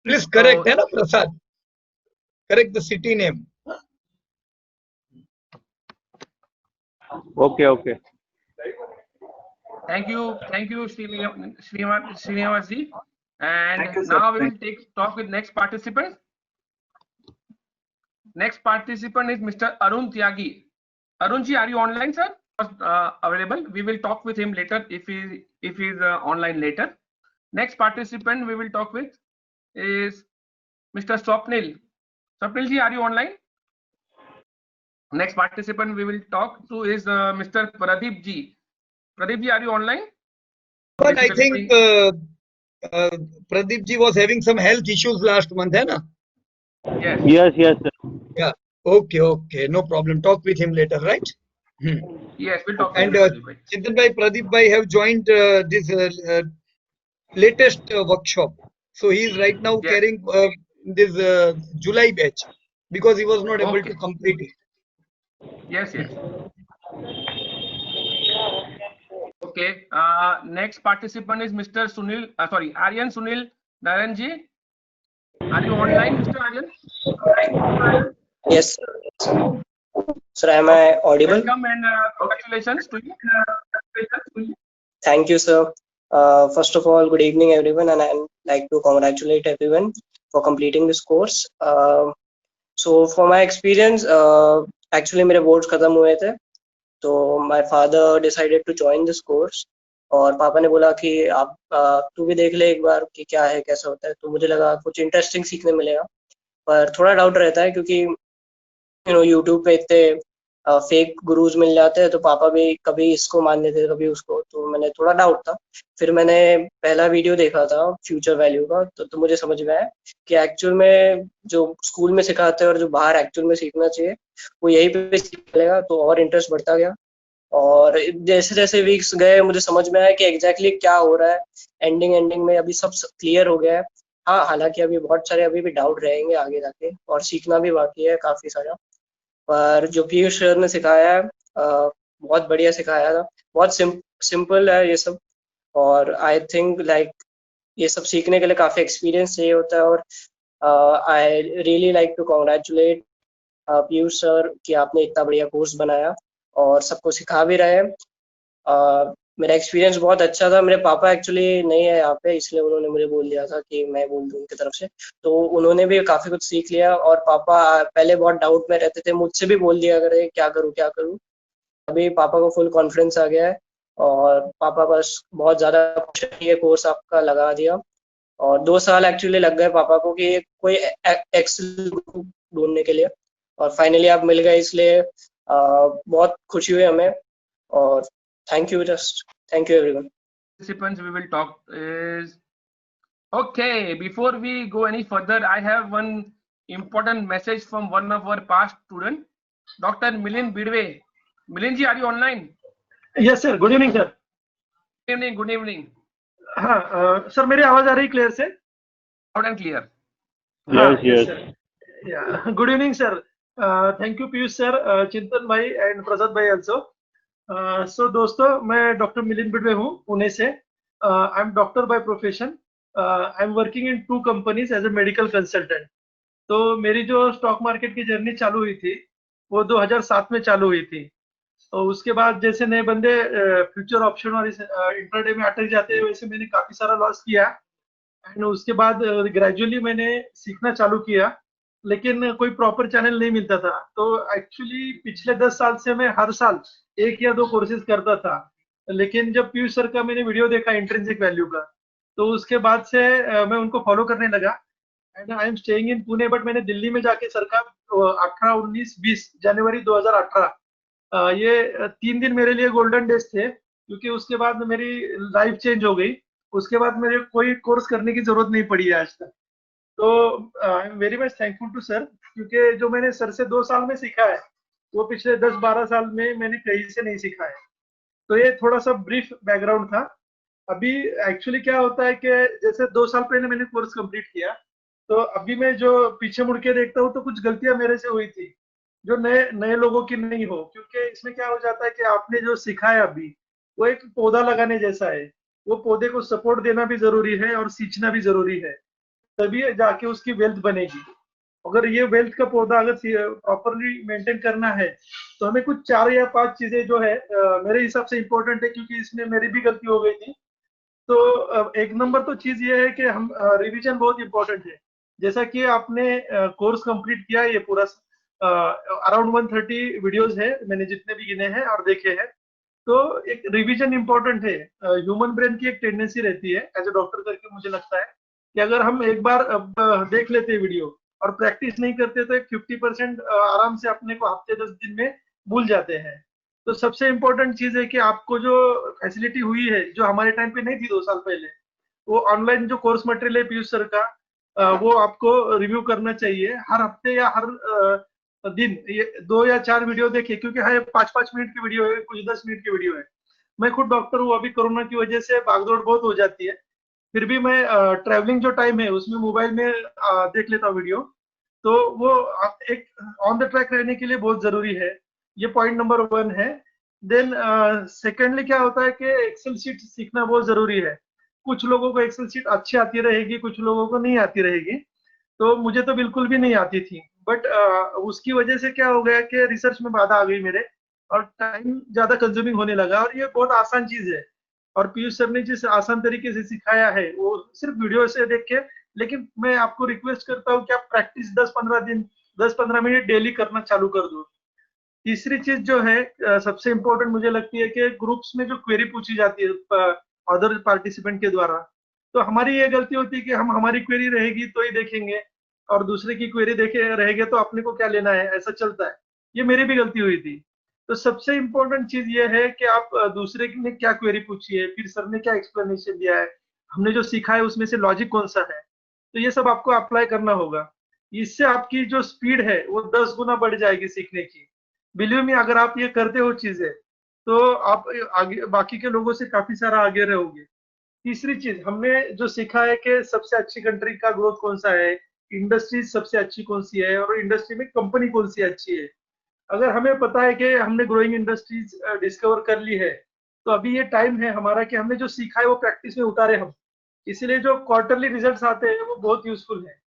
Please correct, है ना Prasad? Correct the city name. Okay, okay. Thank you, Srinivas ji. And Thank you, sir. now we Thank will talk with next participant. Next participant is Mr. Arun Tyagi. Arun ji, are you online, sir? Available. We will talk with him later if he is online later. Next participant we will talk with is Mr. Swapnil. Swapnil ji, are you online? Next participant we will talk to is Mr. Pradeep ji. Pradeep ji, are you online? But I think Pradeep ji was having some health issues last month, hai na? Yes. Yes, yes, sir. Yeah. Okay, okay. No problem. Talk with him later, right? Yes, we'll talk And with Pradeep bhai. Chintan bhai, Pradeep bhai have joined this latest workshop. So he is right now Yes. carrying this July batch because he was not able Okay. to complete it. Yes, yes. Okay. Next participant is Mr. Sunil. Aryan Sunil Naranji. Are you online, Mr. Aryan? Yes, sir. Am I audible? Welcome and congratulations to you. Thank you, sir. First of all, good evening, everyone, and I'd like to congratulate everyone for completing this course. So, for my experience, actually, मेरे boards खत्म हुए थे, तो my father decided to join this course. और पापा ने बोला कि आप तू भी देख ले एक बार कि क्या है कैसा होता है, तो मुझे लगा कुछ इंटरेस्टिंग सीखने मिलेगा, पर थोड़ा डाउट रहता है क्योंकि यूट्यूब पे इतने फेक गुरुज मिल जाते हैं, तो पापा भी कभी इसको मान लेते थे कभी उसको, तो मैंने थोड़ा डाउट था। फिर मैंने पहला वीडियो देखा था फ्यूचर वैल्यू का, तो मुझे समझ में आया कि एक्चुअल में जो स्कूल में सिखाते हैं और जो बाहर एक्चुअल में सीखना चाहिए वो यहीं पे सीख लेगा, तो और इंटरेस्ट बढ़ता गया। और जैसे जैसे वीक्स गए मुझे समझ में आया कि एग्जैक्टली क्या हो रहा है। एंडिंग में अभी सब क्लियर हो गया है। हाँ, हालांकि अभी बहुत सारे अभी भी डाउट रहेंगे आगे जाके, और सीखना भी बाकी है काफी सारा, पर जो पीयूष सर ने सिखाया है बहुत बढ़िया सिखाया था। बहुत सिंपल है ये सब, और आई थिंक लाइक ये सब सीखने के लिए काफी एक्सपीरियंस चाहिए होता है। और I really like to congratulate Piyush sir कि आपने इतना बढ़िया कोर्स बनाया और सबको सिखा भी रहे हैं। मेरा एक्सपीरियंस बहुत अच्छा था। मेरे पापा एक्चुअली नहीं है यहाँ पे, इसलिए उन्होंने मुझे बोल दिया था कि मैं बोल दूँ उनकी तरफ से, तो उन्होंने भी काफी कुछ सीख लिया। और पापा पहले बहुत डाउट में रहते थे, मुझसे भी बोल दिया करे क्या करूँ। अभी पापा को फुल कॉन्फिडेंस आ गया है, और पापा बस बहुत ज्यादा ये कोर्स आपका लगा दिया। और 2 साल एक्चुअली लग गए पापा को कि कोई एक्सेल ढूंढने के लिए, और फाइनली आप मिल गए, इसलिए बहुत खुशी हुई हमें। और thank you everyone. Participants we will talk is okay. Before we go any further, I have one important message from one of our past student, Dr. Milind Bidve. Milind ji, are you online? Yes sir. Good evening sir. Good evening. हाँ sir, मेरी आवाज आ रही clear से? Loud and clear. Yes. Yeah. Good evening sir. Thank you Piyush sir, Chintan bhai and Prasad bhai also. So दोस्तों, मैं doctor Milind Bidwe हूँ पुणे से। I am doctor by profession. I am working in 2 companies as a medical consultant. तो मेरी जो stock market की journey चालू हुई थी वो 2007 में चालू हुई थी। तो उसके बाद जैसे नए बंदे फ्यूचर ऑप्शन और इंट्राडे में अटक जाते हैं, वैसे मैंने काफी सारा लॉस किया। एंड उसके बाद ग्रेजुअली मैंने सीखना चालू किया, लेकिन कोई प्रॉपर चैनल नहीं मिलता था। तो एक्चुअली पिछले 10 साल से मैं हर साल 1 या 2 कोर्सेज करता था, लेकिन जब पीयूष सर का मैंने वीडियो देखा इंट्रिंसिक वैल्यू का, तो उसके बाद से मैं उनको फॉलो करने लगा। And I am staying in Pune, but मैंने दिल्ली में जाके सर का 18, 19, 20 जनवरी 2018 ये 3 दिन मेरे लिए गोल्डन डेज थे, क्योंकि उसके बाद मेरी लाइफ चेंज हो गई। उसके बाद मेरे कोई कोर्स करने की जरूरत नहीं पड़ी है आज तक। तो I am very much thankful to sir, क्योंकि जो मैंने सर से 2 साल में सीखा है वो पिछले 10-12 साल में मैंने कहीं से नहीं सीखा है। तो ये थोड़ा सा ब्रीफ बैकग्राउंड था। अभी एक्चुअली क्या होता है कि जैसे 2 साल पहले मैंने कोर्स कंप्लीट किया, तो अभी मैं जो पीछे मुड़ के देखता हूँ तो कुछ गलतियां मेरे से हुई थी जो नए नए लोगों की नहीं हो, क्योंकि इसमें क्या हो जाता है कि आपने जो सीखा है अभी वो एक पौधा लगाने जैसा है। वो पौधे को सपोर्ट देना भी जरूरी है और सींचना भी जरूरी है, तभी जाके उसकी वेल्थ बनेगी। अगर ये वेल्थ का पौधा अगर प्रॉपरली मेंटेन करना है तो हमें कुछ 4 या 5 चीजें जो है मेरे हिसाब से इम्पोर्टेंट है, क्योंकि इसमें मेरी भी गलती हो गई थी। तो एक नंबर तो चीज ये है कि हम रिवीजन बहुत इंपॉर्टेंट है। जैसा कि आपने कोर्स कंप्लीट किया है, ये पूरा अराउंड 130 वीडियोस है, मैंने जितने भी गिने हैं और देखे हैं। तो एक रिवीजन इंपॉर्टेंट है। ह्यूमन ब्रेन की एक टेंडेंसी रहती है एज ए डॉक्टर करके, मुझे लगता है कि अगर हम एक बार देख लेते हैं वीडियो और प्रैक्टिस नहीं करते तो एक 50% आराम से अपने को हफ्ते 10 दिन में भूल जाते हैं। तो सबसे इम्पोर्टेंट चीज है कि आपको जो फैसिलिटी हुई है जो हमारे टाइम पे नहीं थी 2 साल पहले, वो ऑनलाइन जो कोर्स मटेरियल है पीयूष सर का, वो आपको रिव्यू करना चाहिए हर हफ्ते या हर दिन। ये 2 या 4 वीडियो देखिए, क्योंकि हाँ 5-5 मिनट की वीडियो है, कुछ 10 मिनट की वीडियो है। मैं खुद डॉक्टर हूँ, अभी कोरोना की वजह से भागदौड़ बहुत हो जाती है, फिर भी मैं ट्रैवलिंग जो टाइम है उसमें मोबाइल में देख लेता हूँ वीडियो। तो वो एक ऑन द ट्रैक रहने के लिए बहुत जरूरी है। ये पॉइंट नंबर 1 है। देन सेकेंडली क्या होता है कि एक्सेल शीट सीखना बहुत जरूरी है। कुछ लोगों को एक्सेल शीट अच्छी आती रहेगी, कुछ लोगों को नहीं आती रहेगी। तो मुझे तो बिल्कुल भी नहीं आती थी, बट उसकी वजह से क्या हो गया कि रिसर्च में बाधा आ गई मेरे, और टाइम ज्यादा कंज्यूमिंग होने लगा। और ये बहुत आसान चीज है, और पीयूष सर ने जिस आसान तरीके से सिखाया है वो सिर्फ वीडियो से देख के। लेकिन मैं आपको रिक्वेस्ट करता हूँ कि आप प्रैक्टिस 10-15 मिनट डेली करना चालू कर दो। तीसरी चीज जो है सबसे इम्पोर्टेंट मुझे लगती है कि ग्रुप्स में जो क्वेरी पूछी जाती है अदर पार्टिसिपेंट के द्वारा, तो हमारी ये गलती होती है कि हम हमारी क्वेरी रहेगी तो ही देखेंगे, और दूसरे की क्वेरी देखे रहेंगे तो अपने को क्या लेना है, ऐसा चलता है। ये मेरी भी गलती हुई थी। तो सबसे इम्पोर्टेंट चीज ये है कि आप दूसरे ने क्या क्वेरी पूछी है, फिर सर ने क्या एक्सप्लेनेशन दिया है, हमने जो सीखा है उसमें से लॉजिक कौन सा है, तो ये सब आपको अप्लाई करना होगा। इससे आपकी जो स्पीड है वो 10 गुना बढ़ जाएगी सीखने की। बिलीव मी, अगर आप ये करते हो चीजें तो आप आगे बाकी के लोगों से काफी सारा आगे रहोगे। तीसरी चीज हमने जो सीखा है कि सबसे अच्छी कंट्री का ग्रोथ कौन सा है, इंडस्ट्री सबसे अच्छी कौन सी है, और इंडस्ट्री में कंपनी कौन सी अच्छी है। अगर हमें पता है कि हमने ग्रोइंग इंडस्ट्रीज डिस्कवर कर ली है, तो अभी ये टाइम है हमारा कि हमने जो सीखा है वो प्रैक्टिस में उतारे हम। इसीलिए जो क्वार्टरली रिजल्ट्स आते हैं वो बहुत यूजफुल है।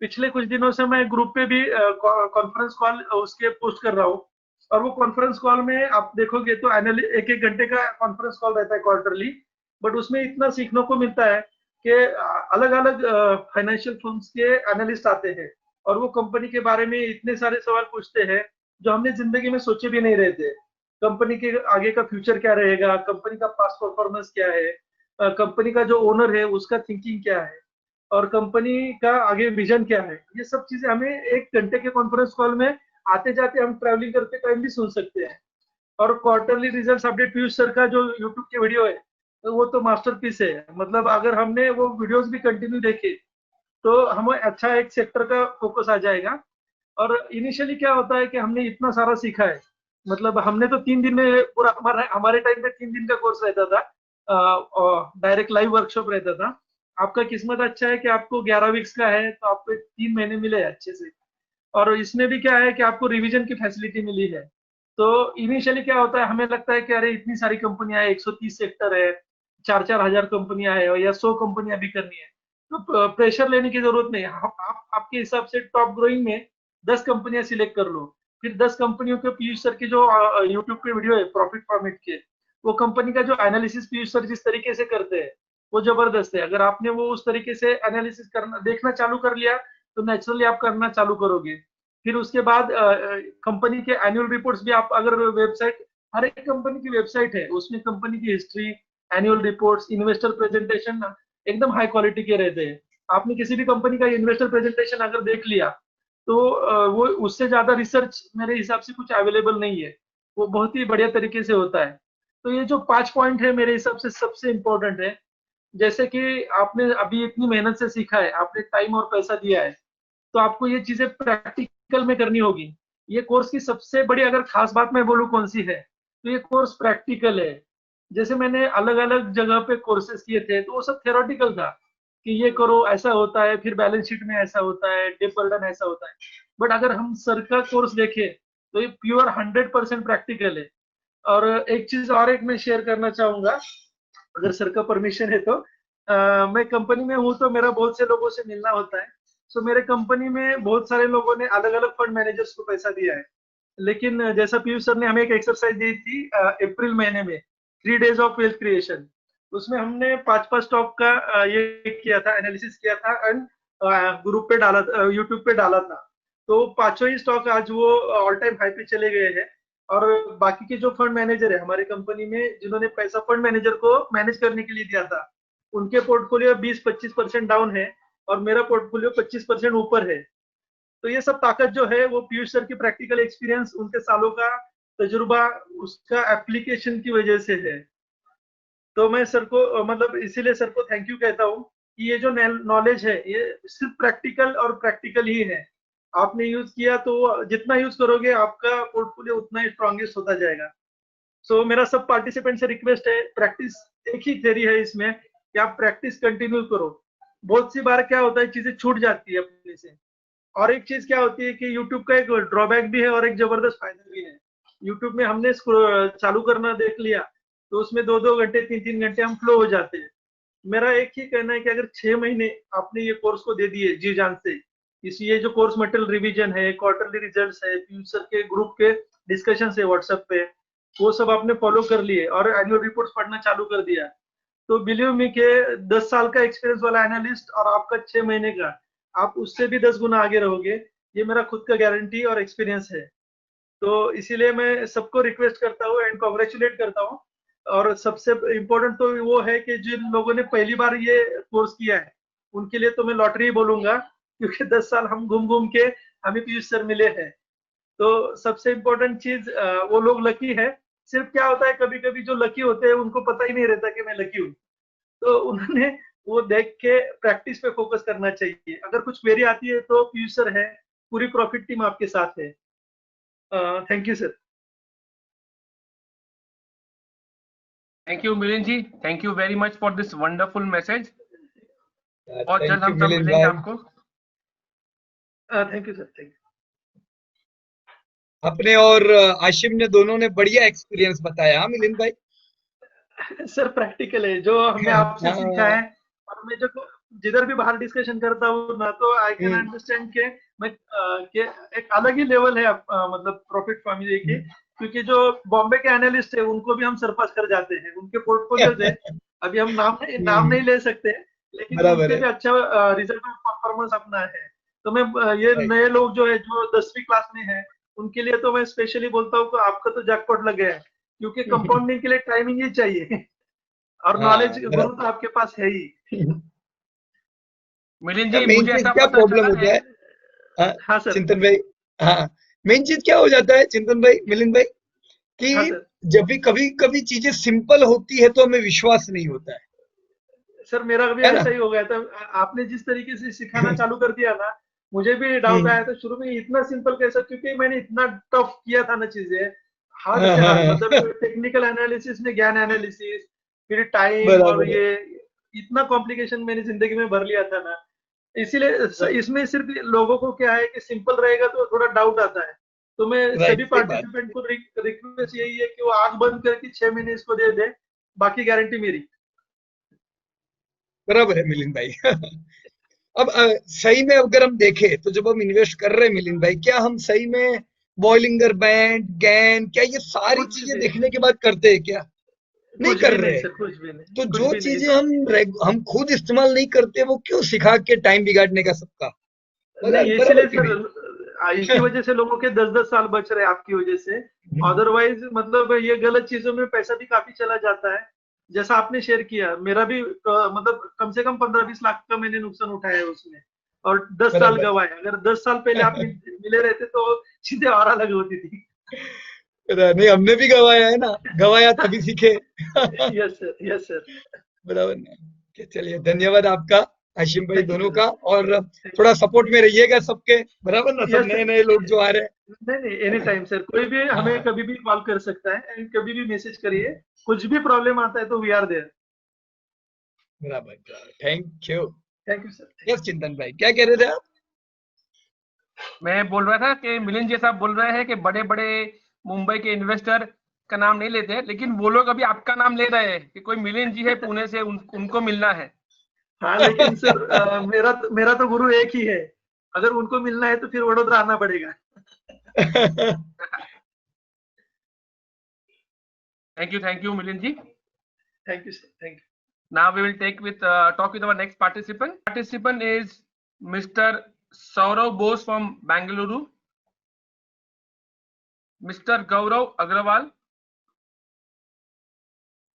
पिछले कुछ दिनों से मैं ग्रुप पे भी कॉन्फ्रेंस कॉल उसके पोस्ट कर रहा हूँ, और वो कॉन्फ्रेंस कॉल में आप देखोगे तो एक एक घंटे का कॉन्फ्रेंस कॉल रहता है क्वार्टरली, बट उसमें इतना सीखने को मिलता है कि अलग अलग फाइनेंशियल फर्म्स के एनालिस्ट आते हैं और वो कंपनी के बारे में इतने सारे सवाल पूछते हैं जो हमने जिंदगी में सोचे भी नहीं रहते। कंपनी के आगे का फ्यूचर क्या रहेगा, कंपनी का पास्ट परफॉर्मेंस क्या है, कंपनी का जो ओनर है उसका थिंकिंग क्या है, और कंपनी का आगे विजन क्या है। ये सब चीजें हमें 1 घंटे के कॉन्फ्रेंस कॉल में आते जाते हम ट्रैवलिंग करते टाइम भी सुन सकते हैं। और quarterly results update Piyush sir का जो यूट्यूब के वीडियो है, तो वो तो मास्टरपीस है। मतलब अगर हमने वो वीडियोस भी कंटिन्यू देखे तो हमें अच्छा एक सेक्टर का फोकस आ जाएगा। और इनिशियली क्या होता है कि हमने इतना सारा सीखा है, मतलब हमने तो 3 दिन में पूरा, हमारे टाइम पे 3 दिन का कोर्स रहता था, डायरेक्ट लाइव वर्कशॉप रहता था। आपका किस्मत अच्छा है कि आपको 11 वीक्स का है, तो आपको 3 महीने मिले अच्छे से। और इसमें भी क्या है कि आपको रिवीजन की फैसिलिटी मिली है। तो इनिशियली क्या होता है, हमें लगता है कि अरे इतनी सारी कंपनियां है, 130 सेक्टर है, 4-4 हजार कंपनियां है, या 100 कंपनियां भी करनी है, तो प्रेशर लेने की जरूरत नहीं है। आप आपके हिसाब से टॉप ग्रोइंग में 10 कंपनियां सिलेक्ट कर लो, फिर 10 कंपनियों के पीयूष सर की जो यूट्यूब पे वीडियो है प्रॉफिट फॉर्मेट के, वो कंपनी का जो एनालिसिस पीयूष सर जिस तरीके से करते हैं वो जबरदस्त है। अगर आपने वो उस तरीके से एनालिसिस करना देखना चालू कर लिया तो नेचुरली आप करना चालू करोगे। फिर उसके बाद कंपनी के एनुअल रिपोर्ट्स भी आप अगर वेबसाइट, हर एक कंपनी की वेबसाइट है, उसमें कंपनी की history, annual reports, investor presentation एकदम हाई क्वालिटी के रहते हैं। आपने किसी भी कंपनी का इन्वेस्टर प्रेजेंटेशन अगर देख लिया तो वो उससे ज्यादा रिसर्च मेरे हिसाब से कुछ अवेलेबल नहीं है, वो बहुत ही बढ़िया तरीके से होता है। तो ये जो 5 पॉइंट है मेरे हिसाब से सबसे इम्पोर्टेंट है। जैसे कि आपने अभी इतनी मेहनत से सीखा है, आपने टाइम और पैसा दिया है, तो आपको ये चीजें प्रैक्टिकल में करनी होगी। ये कोर्स की सबसे बड़ी अगर खास बात मैं बोलूँ कौन सी है, तो ये कोर्स प्रैक्टिकल है। जैसे मैंने अलग अलग जगह पे कोर्सेज किए थे तो वो सब थ्योरेटिकल था कि ये करो ऐसा होता है, फिर बैलेंस शीट में ऐसा होता है, डिप बर्डन ऐसा होता है। बट अगर हम सर का कोर्स देखें तो ये प्योर 100% प्रैक्टिकल है। और एक चीज और एक मैं शेयर करना चाहूंगा, अगर सर का परमिशन है तो। मैं कंपनी में हूँ तो मेरा बहुत से लोगों से मिलना होता है। सो मेरे कंपनी में बहुत सारे लोगों ने अलग अलग फंड मैनेजर्स को पैसा दिया है, लेकिन जैसा पीयूष सर ने हमें एक एक्सरसाइज दी थी अप्रैल महीने में, 3 days ऑफ वेल्थ क्रिएशन। उसमें हमने 5 स्टॉक का ये किया था, एनालिसिस किया था एंड ग्रुप पे डाला, यूट्यूब पे डाला था। तो 5 ही स्टॉक आज वो ऑल टाइम हाई पे चले गए हैं। और बाकी के जो फंड मैनेजर है हमारे कंपनी में, जिन्होंने पैसा फंड मैनेजर को मैनेज करने के लिए दिया था, उनके पोर्टफोलियो 20-25% डाउन है और मेरा पोर्टफोलियो 25% ऊपर है। तो ये सब ताकत जो है वो पीयूष सर की प्रैक्टिकल एक्सपीरियंस, उनके सालों का तजुर्बा, उसका एप्लीकेशन की वजह से है। तो मैं सर को मतलब इसीलिए सर को थैंक यू कहता हूँ कि ये जो नॉलेज है ये सिर्फ प्रैक्टिकल और प्रैक्टिकल ही है। आपने यूज किया तो जितना यूज करोगे आपका पोर्टफोलियो उतना ही स्ट्रॉन्गेस्ट होता जाएगा। सो मेरा सब पार्टिसिपेंट से रिक्वेस्ट है, प्रैक्टिस एक ही थ्योरी है इसमें कि आप प्रैक्टिस कंटिन्यू करो। बहुत सी बार क्या होता है, चीजें छूट जाती है अपने से। और एक चीज क्या होती है कि यूट्यूब का एक ड्रॉबैक भी है और एक जबरदस्त फायदा भी है। यूट्यूब में हमने चालू करना देख लिया तो उसमें 2-2 घंटे 3-3 घंटे हम फ्लो हो जाते हैं। मेरा एक ही कहना है कि अगर 6 महीने आपने ये कोर्स को दे दिए जी जान से, इसी ये जो कोर्स मटेरियल रिवीजन है, क्वार्टरली रिजल्ट्स है, फ्यूचर के ग्रुप के डिस्कशन है व्हाट्सएप पे, वो सब आपने फॉलो कर लिए और एनुअल रिपोर्ट्स पढ़ना चालू कर दिया, तो बिलीव मी के 10 साल का एक्सपीरियंस वाला एनालिस्ट और आपका 6 महीने का, आप उससे भी 10 गुना आगे रहोगे। ये मेरा खुद का गारंटी और एक्सपीरियंस है। तो इसीलिए मैं सबको रिक्वेस्ट करता हूँ एंड कॉन्ग्रेचुलेट करता हूँ। और सबसे इम्पोर्टेंट तो वो है कि जिन लोगों ने पहली बार ये कोर्स किया है उनके लिए तो मैं लॉटरी बोलूंगा, क्योंकि 10 साल हम घूम घूम के हमें पीयूष सर मिले हैं। तो सबसे इम्पोर्टेंट चीज वो लोग लकी है। सिर्फ क्या होता है, कभी कभी जो लकी होते हैं उनको पता ही नहीं रहता कि मैं लकी हूँ, तो उन्होंने वो देख के प्रैक्टिस पे फोकस करना चाहिए। अगर कुछ क्वेरी आती है तो पीयूष सर है, पूरी प्रॉफिट टीम आपके साथ है। Thank you sir. Thank you Milind ji, thank you very much for this wonderful message. और जल्द थैंक यू हम सब मिलिंद मिलेंगे भाई। आपको। थैंक यू सर, थैंक अपने और आशिम ने दोनों ने बढ़िया एक्सपीरियंस बताया। हाँ मिलिंद भाई, यू सर। प्रैक्टिकल है जो हमने आपसे सीखा है। और मैं जो जिधर भी बाहर डिस्कशन करता हूँ ना, तो आई कैन अंडरस्टैंड के मैं के एक अलग ही लेवल है मतलब प्रॉफिट फैमिली की, क्योंकि जो बॉम्बे के एनालिस्ट है उनको भी हम सरपास कर जाते हैं। उनके पोर्टफोलियोज है, अभी हम नाम नहीं ले सकते, लेकिन बराबर उनसे है। भी अच्छा रिजल्ट और परफॉर्मेंस अपना है। तो मैं ये नए लोग जो है जो 10वीं क्लास में है उनके लिए तो मैं स्पेशली बोलता हूँ कि आपका तो जैकपॉट लग गया है, क्योंकि कंपाउंडिंग के लिए टाइमिंग ही चाहिए और नॉलेज गुरु तो आपके पास है ही। मिलिंद जी मेन मुझे चीज ऐसा क्या पता प्रॉब्लम चला होता है। है हाँ सर। चिंतन भाई, हाँ मेन चीज क्या हो जाता है चिंतन भाई, मिलिंद भाई, कि हाँ सर। जब भी कभी कभी चीजें सिंपल होती है तो हमें विश्वास नहीं होता है। सर मेरा भी है ना? ऐसा ही हो गया था। आपने जिस तरीके से सिखाना चालू कर दिया ना, मुझे भी डाउट आया था शुरू में, इतना सिंपल कैसा, क्योंकि मैंने इतना टफ किया था ना चीजें, हार्ड से हार्ड, मतलब टेक्निकल एनालिसिस में ज्ञान एनालिसिस, फिर टाइम, और बराबर है। ये इतना कॉम्प्लिकेशन मैंने जिंदगी में भर लिया था ना। इसीलिए इसमें सिर्फ लोगों को क्या है कि सिंपल रहेगा तो थोड़ा डाउट आता है। तो मैं राइट, सभी सही बात। पार्टिसिपेंट को रिक्वेस्ट यही है कि वो आंख बंद करके 6 महीने इसको दे दे, बाकी गारंटी मेरी। बराबर है मिलिंद भाई। अब सही में अगर हम देखें तो जब हम इन्वेस्ट कर रहे हैं मिलिंद भाई, क्या हम सही में बॉलिंगर बैंड, गैन, क्या ये सारी कुछ चीजें भी देखने के बाद करते हैं क्या? नहीं कुछ कर भी नहीं रहे। सर, कुछ भी नहीं, तो कुछ जो भी नहीं। चीजें हम खुद इस्तेमाल नहीं करते वो क्यों सिखा के टाइम बिगाड़ने का सबका? नहीं, बराबर इसीलिए कि सर नहीं? इसी वजह से लोगों के 10-10 साल बच रहे हैं आपकी वजह से। अदरवाइज मतलब ये गलत चीजों में पैसा भी काफी चला जाता है। जैसा आपने शेयर किया, मेरा भी मतलब कम से कम 15-20 लाख का मैंने नुकसान उठाया है उसमें, और 10 साल बराबर। गवाए। अगर 10 साल पहले आप मिले रहते तो चीजें और अलग होती थी। नहीं, हमने भी गवाया है ना, गवाया तभी सीखे। Yes sir, yes sir. बराबर ना। चलिए धन्यवाद आपका। आशिम भाई दोनों का, और थोड़ा सपोर्ट में रहिएगा सबके, बराबर ना, सब Yes, sir. नए नए लोग जो आ रहे हैं। नहीं, एनी टाइम सर, कोई भी हमें कभी भी कॉल कर सकता है एंड कभी भी मैसेज करिए, कुछ भी प्रॉब्लम आता है तो वी आर देयर। बराबर, thank you. Thank you sir. Yes Chintan भाई, क्या कह रहे थे आप? मैं बोल रहा था कि मिलिंद जी साहब बोल रहे हैं कि बड़े बड़े मुंबई के इन्वेस्टर का नाम नहीं लेते, लेकिन वो लोग अभी आपका नाम ले रहे हैं कि कोई मिलिंद जी है पुणे से, उनको मिलना है। हाँ, लेकिन सर मेरा तो गुरु एक ही है, अगर उनको मिलना है तो फिर वडोदरा आना पड़ेगा। Thank you, Milind ji. Thank you sir, thank you. Now we will talk with our next participant. Participant is Mr. Saurav Bose from Bangalore. Mr. Gaurav Agrawal.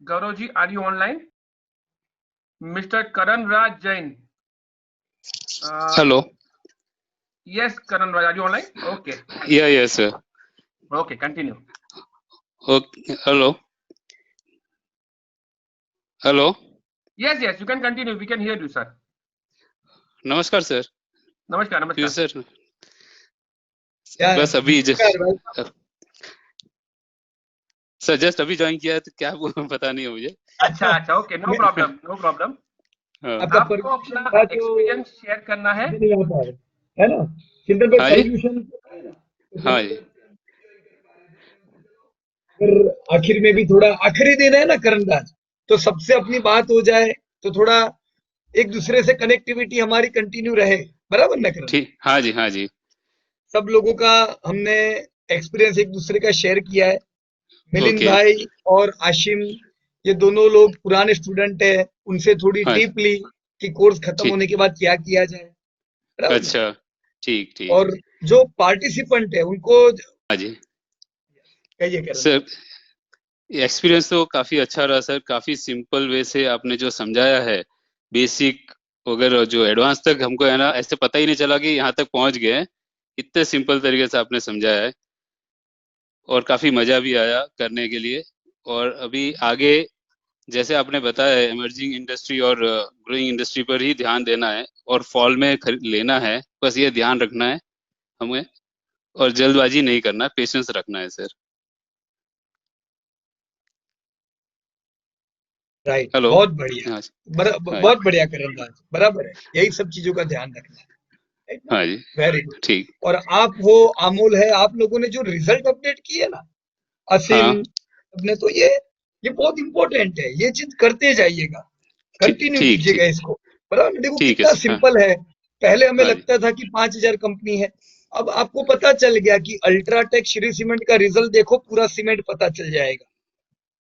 Gaurav ji, are you online? Mr. Karan Raj Jain. Hello. Yes, Karan Raj, are you online? Okay. Yeah, yes, sir. Okay, continue. Okay. Hello. Hello. Yes, you can continue. We can hear you, sir. नमस्कार sir. नमस्कार. Please sir. क्या बस अभी नमस्कार sir just अभी join किया है तो क्या पता नहीं है मुझे. अच्छा, ओके, नो प्रॉब्लम. आपको अपना एक्सपीरियंस शेयर करना है ना चिंतन भाई? सॉल्यूशन हाँ जी. अगर आखिर में भी थोड़ा आखिरी दिन है ना करण राज, तो सबसे अपनी बात हो जाए तो थोड़ा एक दूसरे से कनेक्टिविटी हमारी कंटिन्यू रहे, बराबर ना करण? ठीक. हाँ जी. सब लोगों का हमने एक्सपीरियंस एक दूसरे का शेयर किया है. मिलिंद Okay. भाई और आशिम, ये दोनों लोग पुराने स्टूडेंट है, उनसे थोड़ी हाँ. डीपली कि कोर्स खत्म ठीक. होने के बाद क्या किया जाए, बराबर ना? अच्छा. ठीक. और जो पार्टिसिपेंट है उनको हाँ जी कहिए करण। सर. एक्सपीरियंस तो काफी अच्छा रहा सर. काफी सिंपल वे से आपने जो समझाया है, बेसिक वगैरह जो एडवांस तक हमको है ना ऐसे पता ही नहीं चला कि यहाँ तक पहुंच गए हैं. इतने सिंपल तरीके से आपने समझाया है और काफी मजा भी आया करने के लिए. और अभी आगे जैसे आपने बताया है इमर्जिंग इंडस्ट्री और ग्रोइंग इंडस्ट्री पर ही ध्यान देना है और फॉल में लेना है, बस ये ध्यान रखना है हमें, और जल्दबाजी नहीं करना, पेशेंस रखना है सर. Right, hello. बहुत बढ़िया, हाँ बहुत बढ़िया करण राज, बराबर है, यही सब चीजों का ध्यान रखना है. हाँ जी. Very good. ठीक. और आप हो, अमोल है, आप लोगों ने जो रिजल्ट अपडेट किए ना, असीम हाँ. सबने, तो ये बहुत इंपॉर्टेंट है, ये चीज करते जाइएगा, कंटिन्यू ठीक. कीजिएगा इसको, बराबर. देखो ठीक है कितना सर. सिंपल है. पहले हमें हाँ. लगता था कि 5000 कंपनी है, अब आपको पता चल गया कि अल्ट्राटेक श्री सीमेंट का रिजल्ट देखो, पूरा सीमेंट पता चल जाएगा,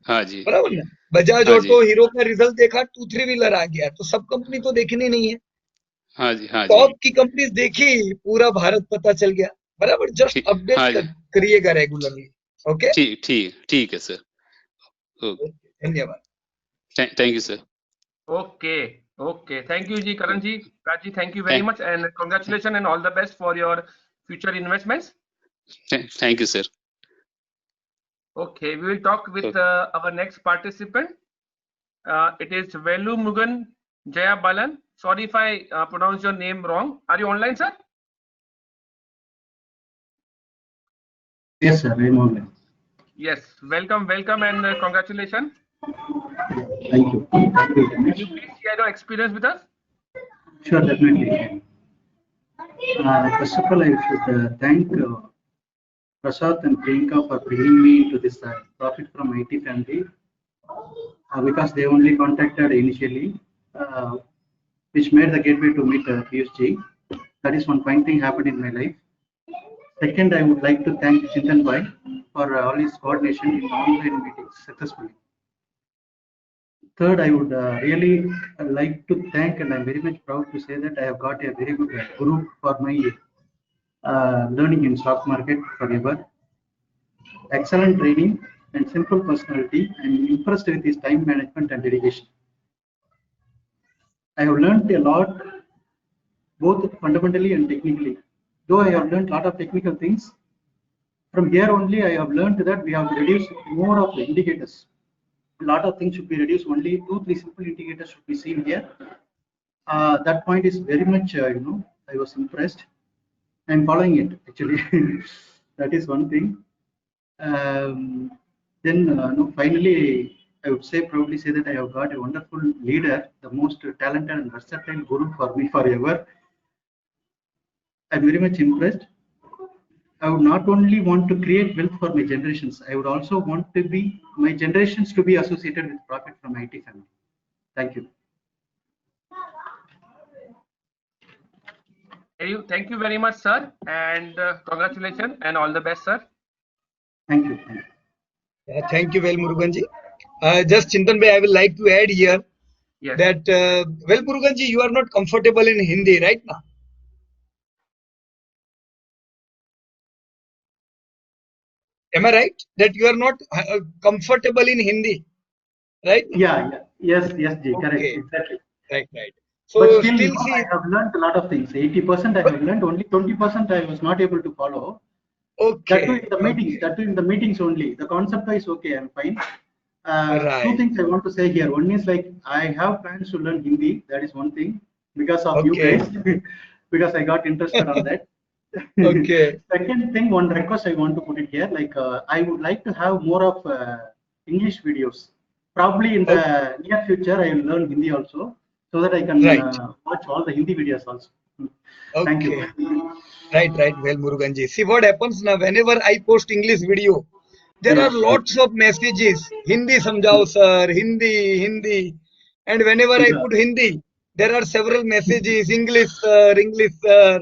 हाँ जी. बराबर ना. बजाज हाँ ऑटो, जी. हीरो का रिजल्ट देखा, 2-3 व्हीलर आ गया, तो सब कंपनी तो देखनी नहीं है, हाँ जी. टॉप की कंपनी देखी, पूरा भारत पता चल गया, बराबर. जस्ट ठीक. अपडेट हाँ जी. करिएगा रेगुलरली. ओके, ठीक है सर. ओके. धन्यवाद. Thank you sir. Okay. Thank you, ji, Karan ji, Raj ji. Thank you very much, and congratulations and all the best for your future investments. Thank you sir. Okay, we will talk with our next participant. It is Velu Mugan Jayabalan. Sorry if I pronounce your name wrong. Are you online, sir? Yes, sir. I'm online. Yes. Welcome, and congratulations. Thank you. Thank you very Can much. you please share your experience with us? Sure, definitely. First of all, I should thank Prasad and Priyanka for bringing me to this Profit from IT family, because they only contacted initially, which made the gateway to meet Piyush Ji. That is one fine thing happened in my life. Second, I would like to thank Chintan Bhai for all his coordination in online meetings successfully. Third, I would really like to thank, and I'm very much proud to say that I have got a very good guru for my learning in stock market forever. Excellent training and simple personality. I'm impressed with his time management and dedication. I have learned a lot, both fundamentally and technically. Though I have learned a lot of technical things, from here only I have learned that we have to reduce more of the indicators. A lot of things should be reduced, only 2-3 simple indicators should be seen here. That point is very much, I was impressed. I'm following it actually. That is one thing. Then, no, finally, I would probably say that I have got a wonderful leader, the most talented and versatile guru for me forever. I'm very much impressed. I would not only want to create wealth for my generations, I would also want to be my generations to be associated with profit from IT family. Thank you. Thank you very much, sir, and congratulations and all the best, sir. Thank you. Thank you, Vel Muruganji. Just Chintan bhai, I will like to add here that Vel Muruganji, you are not comfortable in Hindi right now. Am I right that you are not comfortable in Hindi, right? Yeah. Yes, Ji, correct, Okay. exactly. Right. But So still, see, I have learned a lot of things. 80% I have learned, only 20% I was not able to follow. That too in the meetings. That too in the meetings only. The concept is okay. I'm fine. Two things I want to say here. One is like I have plans to learn Hindi. That is one thing because of you guys. Because I got interested on that. Okay. Second thing, one request I want to put it here. Like I would like to have more of English videos. Probably in the near future, I will learn Hindi also, so that I can watch all the Hindi videos also. Thank you. Right, well, Muruganji. See what happens now, whenever I post English video, there are lots of messages. Hindi samjhao, sir, Hindi. And whenever I put Hindi, there are several messages, English, sir.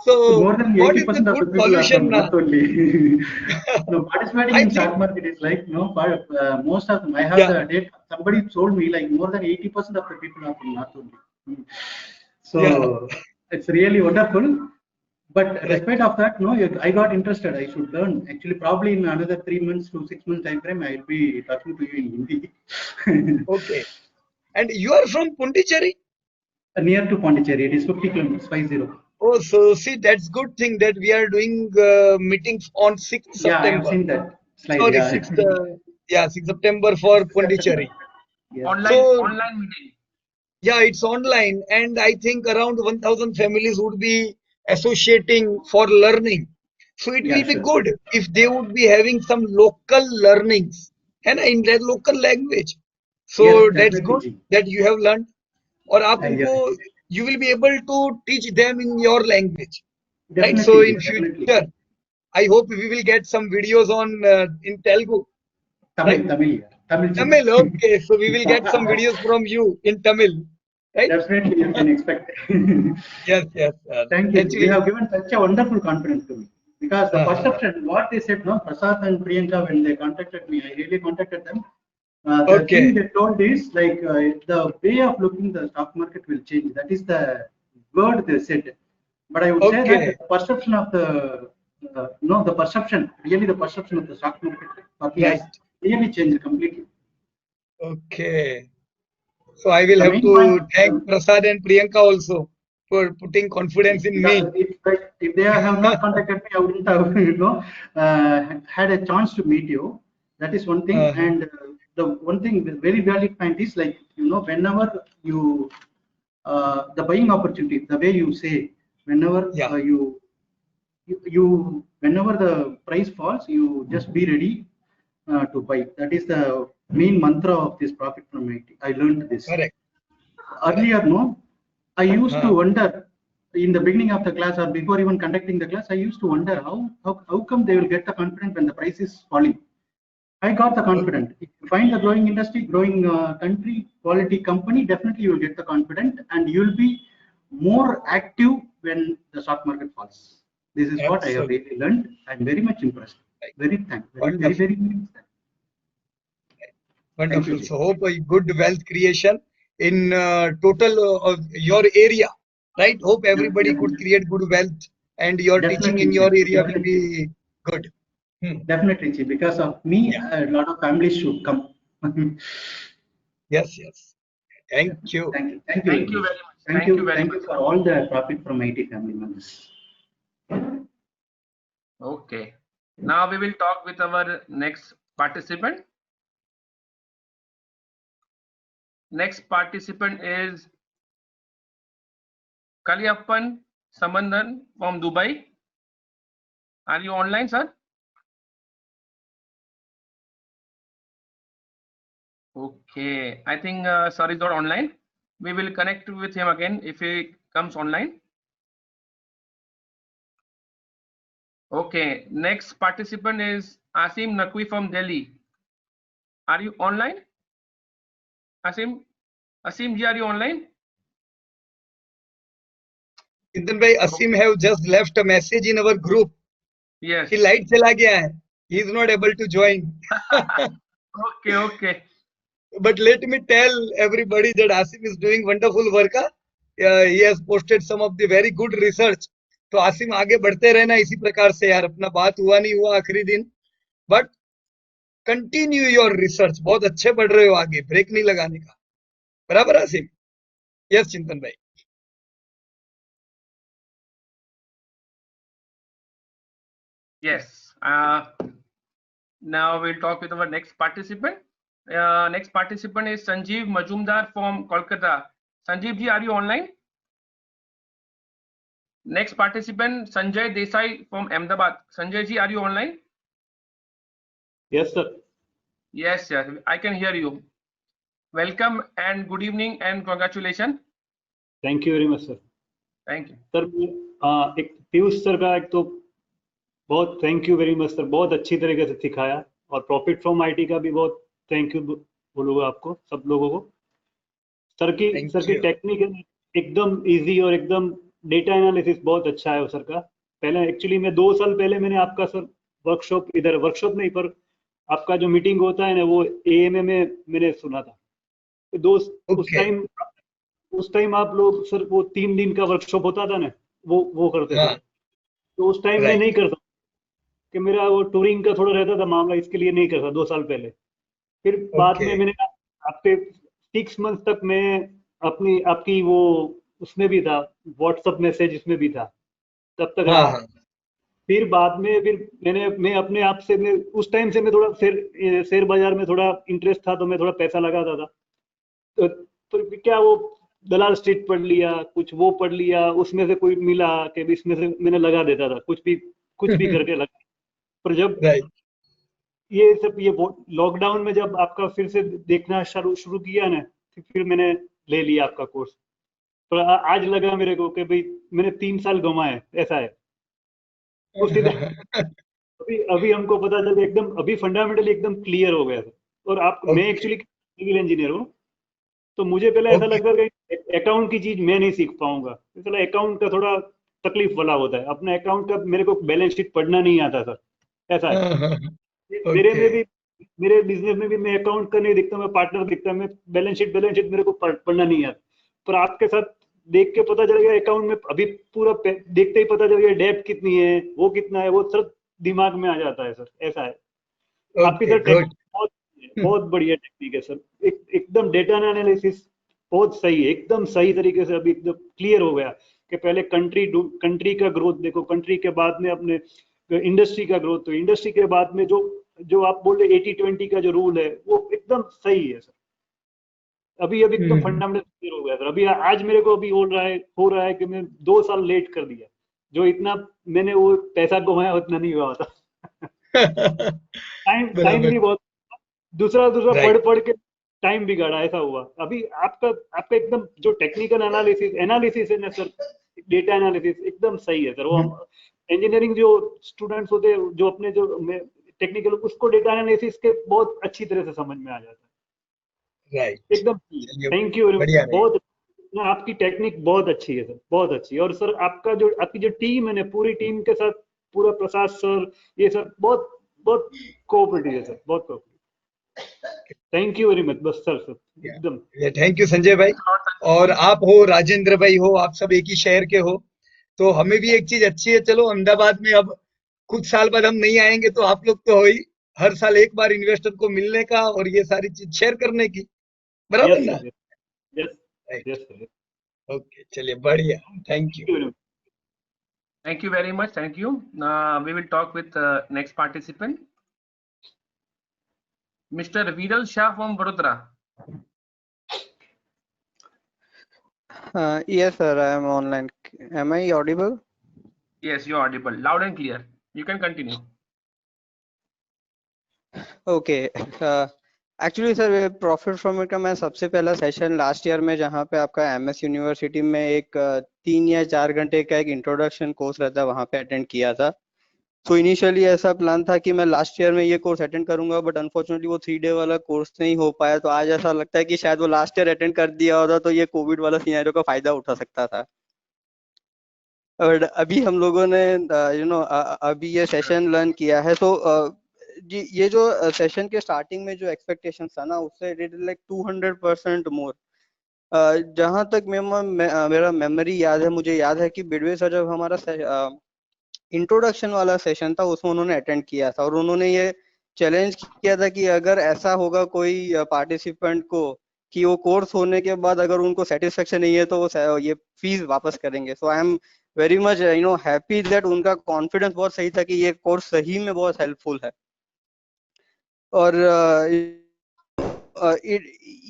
So, More than what is the 80% of the good people are solution from now? North only. No, participating in stock market is like, no, most of them, I have the data. Somebody told me like more than 80% of the people are from North only. So, it's really wonderful. But despite of that, no, I got interested. I should learn. Actually, probably in another 3 months to 6 months time frame, I will be talking to you in Hindi. Okay. And you are from Pondicherry? Near to Pondicherry. It is 50 kilometers, 50. Oh, so see, that's good thing that we are doing meetings on 6th Yeah, I have September. seen that slide. Sorry, Yeah. 6th September for Pondicherry. Yes. Online meeting. Yeah, it's online, and I think around 1,000 families would be associating for learning. So it will be good if they would be having some local learnings and in their local language. So that's good that you have learned. Or you will be able to teach them in your language, right? So in future, I hope we will get some videos on in Telugu. Tamil. Okay, so we will get some videos from you in Tamil, right? Definitely, you can expect. Yes. Thank you. Actually, You have given such a wonderful confidence to me. Because the perception, what they said, no, Prasad and Priyanka, when they contacted me, I really contacted them. The thing they told is like the way of looking the stock market will change. That is the word they said. But I would say that the perception of the perception, really the perception of the stock market for me has really changed completely. Okay. So I will have to thank Prasad and Priyanka also for putting confidence in me. If they have not contacted me, I wouldn't have had a chance to meet you. That is one thing. And the one thing, the very valid point is like, whenever you, the buying opportunity, the way you say, whenever whenever the price falls, you just be ready to buy. That is the main mantra of this profit from IT. I learned this. Correct. Earlier, no, I used to wonder in the beginning of the class or before even conducting the class, I used to wonder how come they will get the confidence when the price is falling. I got the confidence. If you find the growing industry, growing country, quality company, definitely you will get the confidence and you will be more active when the stock market falls. This is what I have really learned. I'm very much impressed. Very thankful. Very Wonderful. So hope a good wealth creation in total of your area, right? Hope everybody could create good wealth and your teaching in your area will be good. Definitely, because of me, a lot of families should come. Yes. Thank you. Thank you very much. Thank you for all the profit from IT family members. Okay. Now we will talk with our next participant. Next participant is Kaliappan Samandan from Dubai. Are you online, sir? Okay, I think sir is not online. We will connect with him again if he comes online. Okay, next participant is Asim Naqvi from Delhi. Are you online? Asim ji, are you online? Chintan bhai, Asim have just left a message in our group. Yes. He light chala gaya hai. He is not able to join. Okay. But let me tell everybody that Asim is doing wonderful work. He has posted some of the very good research. तो आसिम आगे बढ़ते रहना इसी प्रकार से यार. अपना बात हुआ नहीं हुआ आखिरी दिन, बट कंटिन्यू योर रिसर्च. बहुत अच्छे बढ़ रहे हो आगे, ब्रेक नहीं लगाने का. बराबर आसिम? यस चिंतन भाई. Yes. Now we'll talk with our next participant. Next participant is Sanjeev Majumdar from Kolkata. Sanjeev ji, are you online? Next participant Sanjay Desai from Ahmedabad. Sanjay ji, are you online? Yes, sir. Yes, sir. I can hear you. Welcome and good evening and congratulations. Thank you very much, sir. Thank you. Sir एक Piyush sir का एक तो बहुत thank you very much sir. बहुत अच्छी तरीके से सिखाया, और प्रॉफिट फ्रॉम आईटी का भी बहुत थैंक यू बोलूँगा आपको, सब लोगों को. सर की टेक्निक एकदम इजी और एकदम डेटा एनालिसिस बहुत अच्छा है सर का. पहले एक्चुअली मैं 2 साल पहले मैंने आपका सर वर्कशॉप नहीं पर आपका जो मीटिंग होता है ना वो एएमए में मैंने सुना था. उस टाइम आप लोग सर वो 3 दिन का वर्कशॉप होता था ना, वो करते थे. तो उस टाइम मैं नहीं करता कि मेरा वो टूरिंग का थोड़ा रहता था मामला, इसके लिए नहीं करता 2 साल पहले. फिर बाद में मैंने आपके 6 मंथ तक मैं आपकी वो उसमें भी था, व्हाट्सएप मैसेज इसमें भी था, तब तक रहा. फिर बाद में मैं अपने आप से उस टाइम से मैं थोड़ा शेयर बाजार में थोड़ा इंटरेस्ट था, तो मैं थोड़ा पैसा लगाता था. तो क्या वो दलाल स्ट्रीट पढ़ लिया, कुछ वो पढ़ लिया, उसमें से कोई मिला कि इसमें से मैंने लगा देता था, कुछ भी करके लगा. पर जब ये लॉकडाउन में जब आपका फिर से देखना शुरू किया ना, फिर मैंने ले लिया आपका कोर्स. तो आज लगा मेरे को कि भाई मैंने 3 साल गंवाए, ऐसा है. अभी हमको पता चला एकदम, अभी फंडामेंटली एकदम क्लियर हो गया था. और मैं एक्चुअली सिविल इंजीनियर हूँ, तो मुझे पहले ऐसा लगता था कि अकाउंट की चीज मैं नहीं सीख पाऊंगा. चला अकाउंट का थोड़ा तकलीफ वाला होता है, अपना अकाउंट का मेरे को बैलेंस शीट पढ़ना नहीं आता सर, ऐसा है. मेरे बिजनेस में भी मैं अकाउंट का नहीं दिखता, मैं पार्टनर दिखता, मैं बैलेंस शीट मेरे को पढ़ना नहीं आता. पर आपके साथ देख के पता चल गया अकाउंट में, अभी पूरा देखते ही पता चल गया डेब्ट कितनी है, वो कितना है, वो सब दिमाग में आ जाता है सर, ऐसा है. आपकी सर टेक्निक बहुत बढ़िया टेक्निक है सर. एकदम डेटा एनालिसिस बहुत सही है, एकदम सही तरीके से अभी एकदम क्लियर हो गया कि पहले कंट्री का ग्रोथ देखो, कंट्री के बाद में अपने इंडस्ट्री का ग्रोथ, तो इंडस्ट्री के बाद में जो आप बोल रहे 80-20 का जो रूल है वो एकदम सही है सर. अभी एकदम फंडामेंटल क्लियर हो गया सर. अभी आज मेरे को अभी हो रहा है कि मैं 2 साल लेट कर दिया, जो इतना मैंने वो पैसा कमाया उतना नहीं हुआ था. टाइम भी बहुत, दूसरा पढ़ के टाइम बिगाड़ा, ऐसा हुआ. अभी आपका एकदम जो टेक्निकल एनालिसिस है ना सर, डेटा एनालिसिस एकदम सही है सर. वो इंजीनियरिंग जो स्टूडेंट्स होते हैं जो अपने जो टेक्निकल, उसको डेटा एनालिसिस के बहुत अच्छी तरह से समझ में आ जाता है. राइट, एकदम. Thank you very much. बहुत आपकी टेक्निक बहुत अच्छी है सर, बहुत अच्छी. और सर आपकी जो टीम है ना, पूरी टीम के साथ पूरा प्रसाद सर, ये सर बहुत कोऑपरेटिव है सर, बहुत cooperative. Thank you very much. बस सर एकदम. थैंक यू संजय भाई. और आप हो, राजेंद्र भाई हो, आप सब एक ही शहर के हो, तो हमें भी एक चीज अच्छी है. चलो अहमदाबाद में अब कुछ साल बाद हम नहीं आएंगे, तो आप लोग तो हो ही, हर साल एक बार इन्वेस्टर को मिलने का और ये सारी चीज शेयर करने की, बराबर ना? ओके, चलिए बढ़िया. Thank you. Thank you very much. Thank you. We will talk with next participant, Mr. Viral Shah from Vadodara. Yes, sir. I am online. am I audible? Yes, you're audible, loud and clear. You can continue. Okay. Actually sir profit From it का मैं सबसे पहला session last year में जहाँ पे आपका MS university में एक 3 या 4 घंटे का एक इंट्रोडक्शन कोर्स रहता है वहाँ पे अटेंड किया था। तो इनिशियली ऐसा प्लान था कि मैं लास्ट ईयर में ये कोर्स अटेंड करूंगा, बट अनफॉर्चुनेटली वो 3 डे वाला कोर्स नहीं हो पाया। तो आज ऐसा लगता है कि शायद वो लास्ट ईयर अटेंड कर दिया होता तो ये कोविड वाला सिनेरियो का फायदा उठा सकता था। और अभी हम लोगों ने अभी ये सेशन लर्न किया है। तो जी ये जो सेशन के स्टार्टिंग में जो एक्सपेक्टेशन था ना उससे इट इज लाइक 200% मोर। जहां तक मेरा मेमोरी याद है, मुझे याद है कि बिडवे सर जब हमारा इंट्रोडक्शन वाला सेशन था उसमें उन्होंने अटेंड किया था और उन्होंने ये चैलेंज किया था कि अगर ऐसा होगा कोई पार्टिसिपेंट को कि वो कोर्स होने के बाद अगर उनको सेटिस्फेक्शन नहीं है तो वो ये फीस वापस करेंगे। So I am very much happy that उनका कॉन्फिडेंस बहुत सही था कि ये कोर्स सही में बहुत हेल्पफुल है। और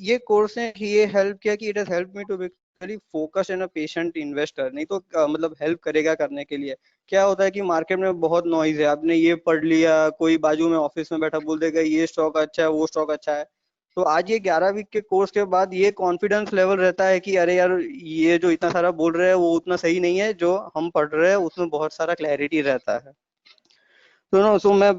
ये कोर्स ने ये हेल्प किया कि it has help me to be very focused and a patient investor. नहीं तो मतलब हेल्प करेगा करने के लिए। क्या होता है कि मार्केट में बहुत नॉइज है, आपने ये पढ़ लिया, कोई बाजू में ऑफिस में बैठा बोल देगा ये स्टॉक अच्छा है वो स्टॉक अच्छा है। तो आज ये 11 वीक के कोर्स के बाद ये कॉन्फिडेंस लेवल रहता है कि अरे यार ये जो इतना सारा बोल रहे हैं वो उतना सही नहीं है, जो हम पढ़ रहे हैं उसमें बहुत सारा क्लैरिटी रहता है। तो नो सो मैं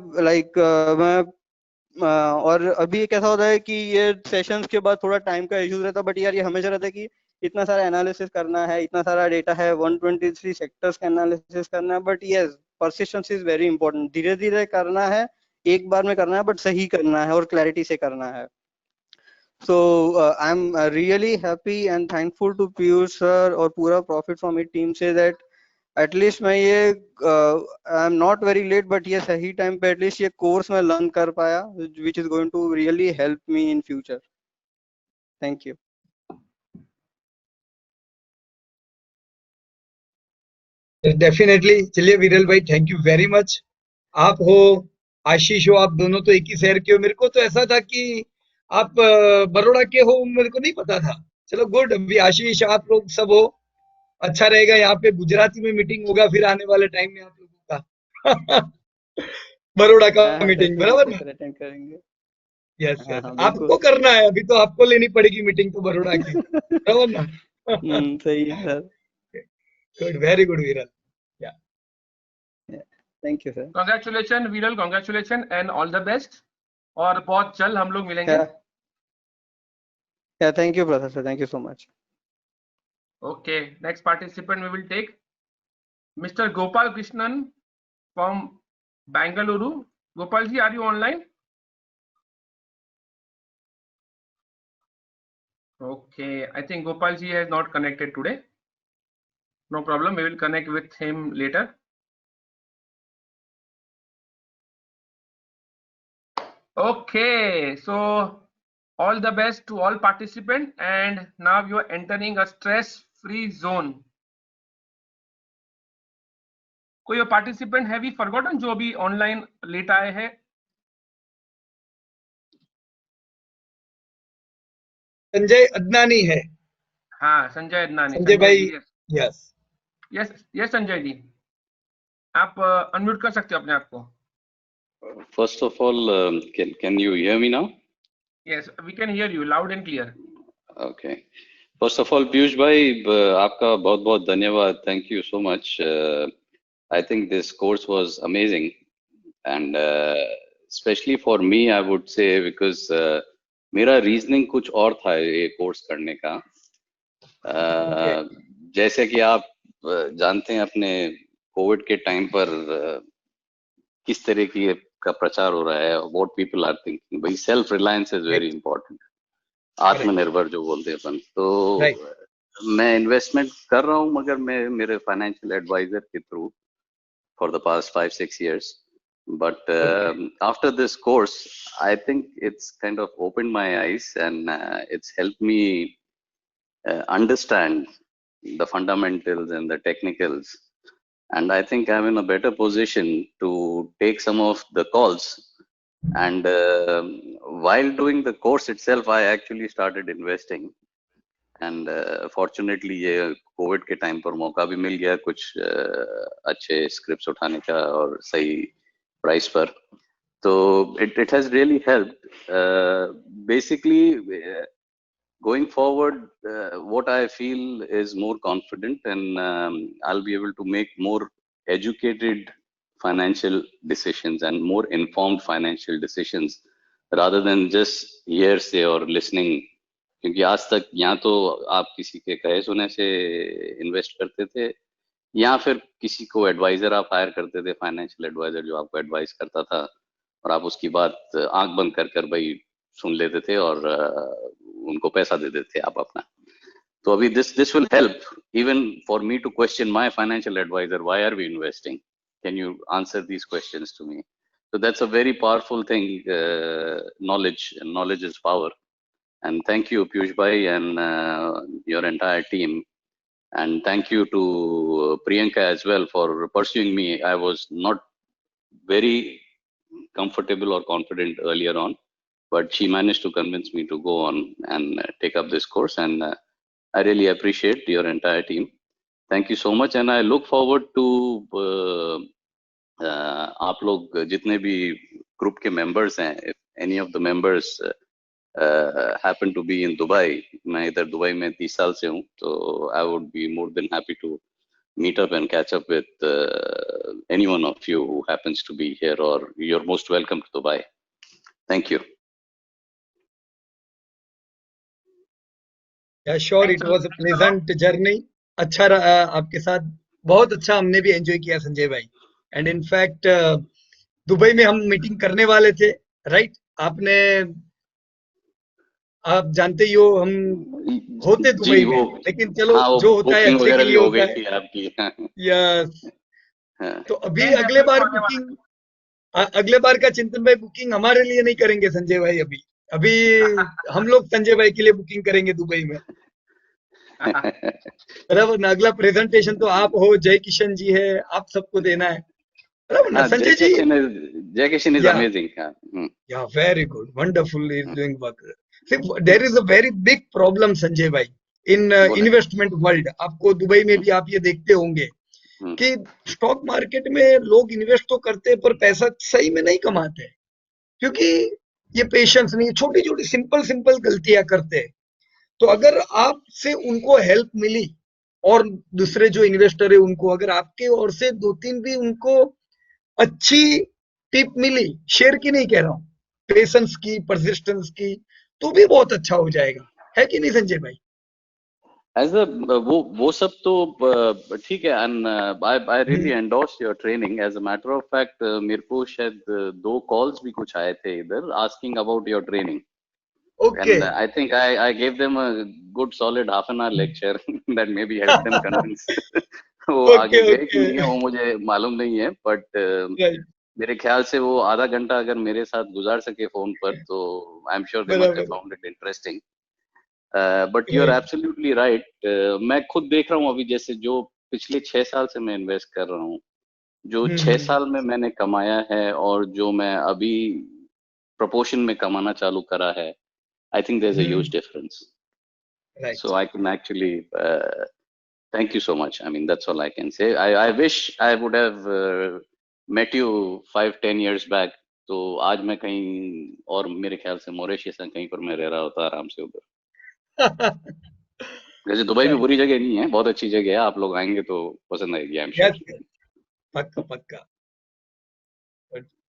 और अभी कैसा होता है कि ये सेशंस के बाद थोड़ा टाइम का इश्यूज रहता है, बट यार ये हमेशा रहता है कि इतना सारा एनालिसिस करना है, इतना सारा डेटा है, 123 सेक्टर्स का एनालिसिस करना है। But yes persistence is very important. धीरे धीरे करना है, एक बार में करना है, बट सही करना है और क्लैरिटी से करना है। So I am really happy and thankful to Piyush sir और पूरा प्रॉफिट फ्रॉम इट टीम से दैट एटलीस्ट मैं ये I am not very late but ये सही टाइम पे एटलीस्ट ये कोर्स मैं लर्न कर पाया which is going to really help me in future. Thank you. Definitely. चलिए विरल भाई, थैंक यू वेरी मच। आप हो, आशीष हो, आप दोनों तो एक ही शहर के हो। मेरे को तो ऐसा था कि आप बड़ौदा के हो, मेरे को नहीं पता था। चलो गुड, अभी आशीष आप लोग सब हो, अच्छा रहेगा। यहाँ पे गुजराती में मीटिंग होगा फिर आने वाले टाइम में आप लोगों का बड़ौदा का मीटिंग, बराबर ना? अटेंड करेंगे। यस यस, हाँ, आपको करना है अभी, तो आपको लेनी पड़ेगी मीटिंग तो बड़ौदा की, बराबर ना? सही है सर। गुड, वेरी गुड विरल। Thank you sir. Congratulations विरल, congratulations and all the best। और बहुत जल्द हम लोग मिलेंगे। Thank you brother sir, thank you so much. Okay, next participant we will take Mr. Gopal Krishnan from Bangalore. Gopal ji, are you online? Okay, I think Gopal ji has not connected today. No problem, we will connect with him later. Okay, so all the best to all participants, and now you are entering a stress-free zone. कोई participant have you forgotten जो अभी online late आए हैं? Sanjay Adnani है। हाँ, Sanjay Adnani. Sanjay भाई, yes yes yes Sanjay ji, आप unmute कर सकते हो अपने आप को। First of all, can you hear me now? Yes, we can hear you loud and clear. Okay. First of all, Piyush bhai, आपका बहुत बहुत धन्यवाद. Thank you so much. I think this course was amazing, and especially for me, I would say because मेरा reasoning कुछ और था ये course करने का. जैसे कि आप जानते हैं अपने कोविड के टाइम पर किस तरह की का प्रचार हो रहा है, what people are thinking, भाई self reliance is very important, आत्मनिर्भर जो बोलते हैं अपन। तो मैं इन्वेस्टमेंट कर रहा हूँ मगर मैं मेरे फाइनेंशियल एडवाइजर के through for the past 5-6 years, but after this course I think it's kind of opened my eyes and it's helped me understand the fundamentals and the technicals, and I think I'm in a better position to take some of the calls. And while doing the course itself I actually started investing, and fortunately ये Covid के time पर मौका भी मिल गया कुछ अच्छे scripts उठाने का और सही प्राइस पर, तो it has really helped. Basically, going forward, what I feel is more confident, and I'll be able to make more educated financial decisions and more informed financial decisions rather than just hearsay or listening. क्योंकि आज तक या तो आप किसी के कहे सुने से इन्वेस्ट करते थे या फिर किसी को एडवाइजर आप हायर करते थे, फाइनेंशियल एडवाइजर जो आपको एडवाइस करता था और आप उसकी बात आंख बंद कर भाई सुन लेते थे और उनको पैसा दे देते आप अपना। तो अभी this will help even for me to question my financial advisor, why are we investing? Can you answer these questions to me? So that's a very powerful thing, knowledge, and knowledge is power. And thank you, Piyush Bhai, and your entire team. And thank you to Priyanka as well for pursuing me. I was not very comfortable or confident earlier on, but she managed to convince me to go on and take up this course. And I really appreciate your entire team. Thank you so much. And I look forward to आप लोग जितने भी group के members हैं, if any of the members happen to be in Dubai, मैं इधर Dubai में 30 साल से हूँ, तो I would be more than happy to meet up and catch up with any one of you who happens to be here, or you're most welcome to Dubai. Thank you. Yeah, sure. It was a pleasant journey. अच्छा रहा आपके साथ, बहुत अच्छा हमने भी enjoy किया संजय भाई। एंड इनफैक्ट दुबई में हम मीटिंग करने वाले थे, राइट? आप जानते ही हो हम होते दुबई में, लेकिन चलो हाँ, जो होता है अच्छे के लिए होता है। थी आपकी। यस, तो अभी अगले बार का चिंतन भाई बुकिंग हमारे लिए नहीं करेंगे संजय भाई, अभी हम लोग संजय भाई के लिए बुकिंग करेंगे दुबई में। बराबर ना? अगला प्रेजेंटेशन तो आप हो, जय किशन जी है, आप सबको देना है, बराबर ना संजय जी? जय Kishan is amazing. Yeah, very good, wonderful is doing work. See, there is a very big problem Sanjay भाई in investment world. आपको दुबई में भी आप ये देखते होंगे कि स्टॉक मार्केट में लोग इन्वेस्ट तो करते हैं पर पैसा सही में नहीं कमाते हैं, क्योंकि ये पेशेंस नहीं, छोटी छोटी सिंपल गलतियां करते हैं। तो अगर आपसे उनको हेल्प मिली और दूसरे जो इन्वेस्टर है उनको अगर आपके ओर से 2-3 भी उनको अच्छी टिप मिली, शेयर की नहीं कह रहा हूँ, पेशेंस की, परसिस्टेंस की, तो भी बहुत अच्छा हो जाएगा, है कि नहीं संजय भाई? वो सब तो ठीक है, and I really endorse your training. As a matter of fact, मेरे को शायद 2 calls भी कुछ आए थे इधर asking about your training. Okay. And I think I gave them a good solid half an hour lecture that maybe helped them convince. वो आगे गए कि नहीं वो मुझे मालूम नहीं है, but मेरे ख्याल से वो आधा घंटा अगर मेरे साथ गुजार सके फोन पर, तो I'm sure they must have found it interesting. But you're absolutely right. मैं खुद देख रहा हूँ अभी, जैसे जो पिछले 6 साल से मैं इन्वेस्ट कर रहा हूँ, जो 6 साल में मैंने कमाया है और जो मैं अभी प्रोपोर्शन में कमाना चालू करा है, I think there's a huge difference. Right. So I can actually thank you so much. I mean, that's all I can say. I wish I would have met you 5-10 years back. तो आज मैं कहीं और, मेरे ख्याल से Mauritius कहीं पर मैं रह रहा होता आराम से उधर। वैसे दुबई भी बुरी जगह नहीं है, बहुत अच्छी जगह है, आप लोग आएंगे तो पसंद आएगी, I'm sure. पक्का।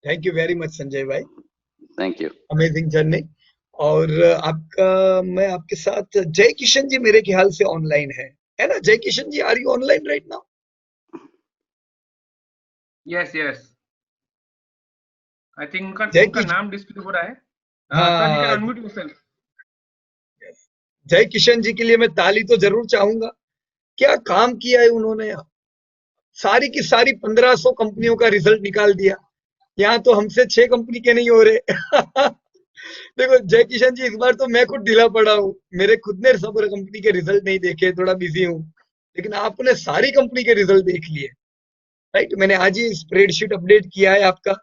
Thank you very much Sanjay भाई। Thank you. Amazing journey. और मैं आपके साथ जय किशन जी मेरे ख्याल से ऑनलाइन है ना? Jai Kishan ji, are you online right now? Yes I think उनका नाम डिस्प्ले हो रहा है। Sir you can unmute yourself. Jai Kishan जी के लिए मैं ताली तो जरूर चाहूंगा। क्या काम किया है उन्होंने, सारी की सारी 1500 कंपनियों का रिजल्ट निकाल दिया। यहाँ तो हमसे 6 कंपनी के नहीं हो रहे। देखो जय किशन जी, इस बार तो मैं खुद ढीला पड़ा हूँ, मेरे खुद ने सब कंपनी के रिजल्ट नहीं देखे, थोड़ा बिजी हूँ, लेकिन आपने सारी कंपनी के रिजल्ट देख लिए, राइट? मैंने आज ही स्प्रेडशीट अपडेट किया है आपका।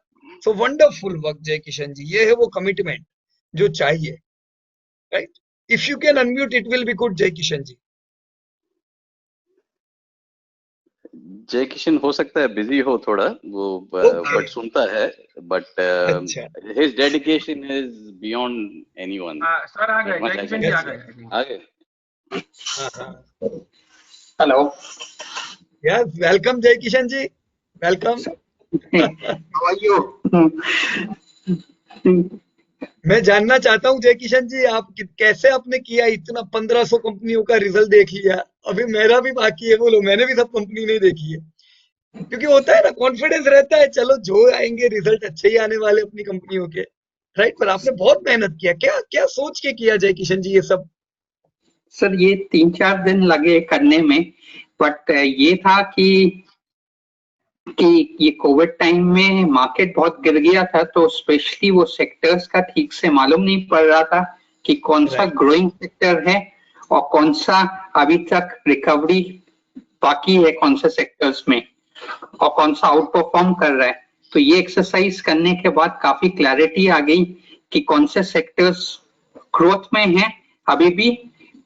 सो वंडरफुल वर्क जय किशन जी, ये है वो कमिटमेंट जो चाहिए, right? If you can unmute, it will be good, Jai Kishan ji. जय किशन हो सकता है बिजी हो थोड़ा वो, बट सुनता है, but his dedication is beyond anyone. Sir आ गए, जय किशन जी आ गए। आ गए। Hello, yes, welcome Jay Kishan ji, welcome. How are you? मैं जानना चाहता हूँ जय किशन जी, आप कैसे आपने किया, इतना 1500 कंपनियों का रिजल्ट देख लिया, अभी मेरा भी बाकी है। बोलो, मैंने भी सब कंपनी नहीं देखी है, क्योंकि होता है ना, कॉन्फिडेंस रहता है, चलो जो आएंगे रिजल्ट अच्छे ही आने वाले अपनी कंपनियों के, राइट। पर आपने बहुत मेहनत किया, क्या क्या सोच के किया जय किशन जी ये सब? सर ये 3-4 दिन लगे करने में, बट ये था कि ये कोविड टाइम में मार्केट बहुत गिर गया था, तो स्पेशली वो सेक्टर्स का ठीक से मालूम नहीं पड़ रहा था कि कौन सा ग्रोइंग सेक्टर है और कौन सा अभी तक रिकवरी बाकी है, कौन से सेक्टर्स में, और कौन सा आउट परफॉर्म कर रहा है। तो ये एक्सरसाइज करने के बाद काफी क्लैरिटी आ गई कि कौन से सेक्टर्स ग्रोथ में हैं अभी भी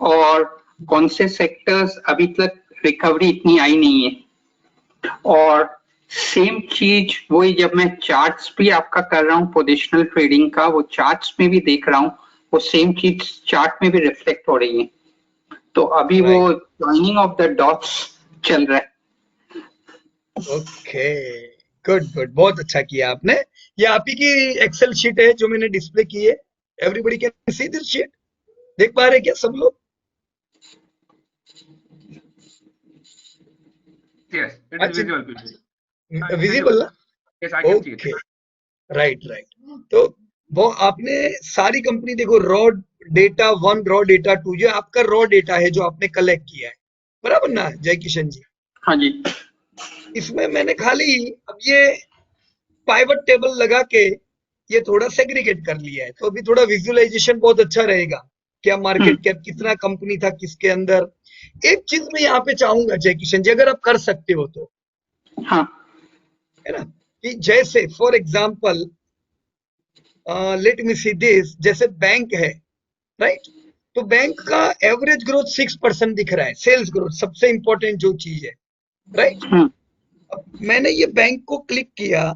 और कौन से सेक्टर्स अभी तक रिकवरी इतनी आई नहीं है। और सेम चीज वही जब मैं चार्ट्स भी आपका कर रहा हूँ पोजिशनल ट्रेडिंग का, वो चार्ट्स में भी देख रहा हूँ, वो सेम चीज चार्ट में भी रिफ्लेक्ट हो रही है। तो अभी वो जॉइनिंग ऑफ द डॉट्स चल रहा है। ओके, गुड गुड, बहुत अच्छा किया आपने। ये आप ही की एक्सेल शीट है जो मैंने डिस्प्ले की है, everybody can see this sheet, देख पा रहे क्या सब लोग? Yes, it is visible. Visible ना? Yes, I can see it. Okay, right right. तो वो आपने सारी कंपनी देखो, रॉ डेटा 1, रॉ डेटा 2, ये आपका रॉ डेटा है जो आपने कलेक्ट किया है, बराबर ना जय किशन जी? हाँ जी। इसमें मैंने खाली अब ये पाइवट टेबल लगा के ये थोड़ा सेग्रीगेट कर लिया है, तो अभी थोड़ा विजुअलाइजेशन बहुत अच्छा रहेगा, क्या मार्केट कैप, कितना कंपनी था किसके अंदर। एक चीज मैं यहाँ पे चाहूंगा जय किशन जी, अगर आप कर सकते हो तो, हाँ, है ना, कि जैसे for example let me see this, जैसे बैंक है, राइट, तो बैंक का एवरेज ग्रोथ 6% दिख रहा है, सेल्स ग्रोथ सबसे इंपॉर्टेंट जो चीज है, राइट। अब मैंने ये बैंक को क्लिक किया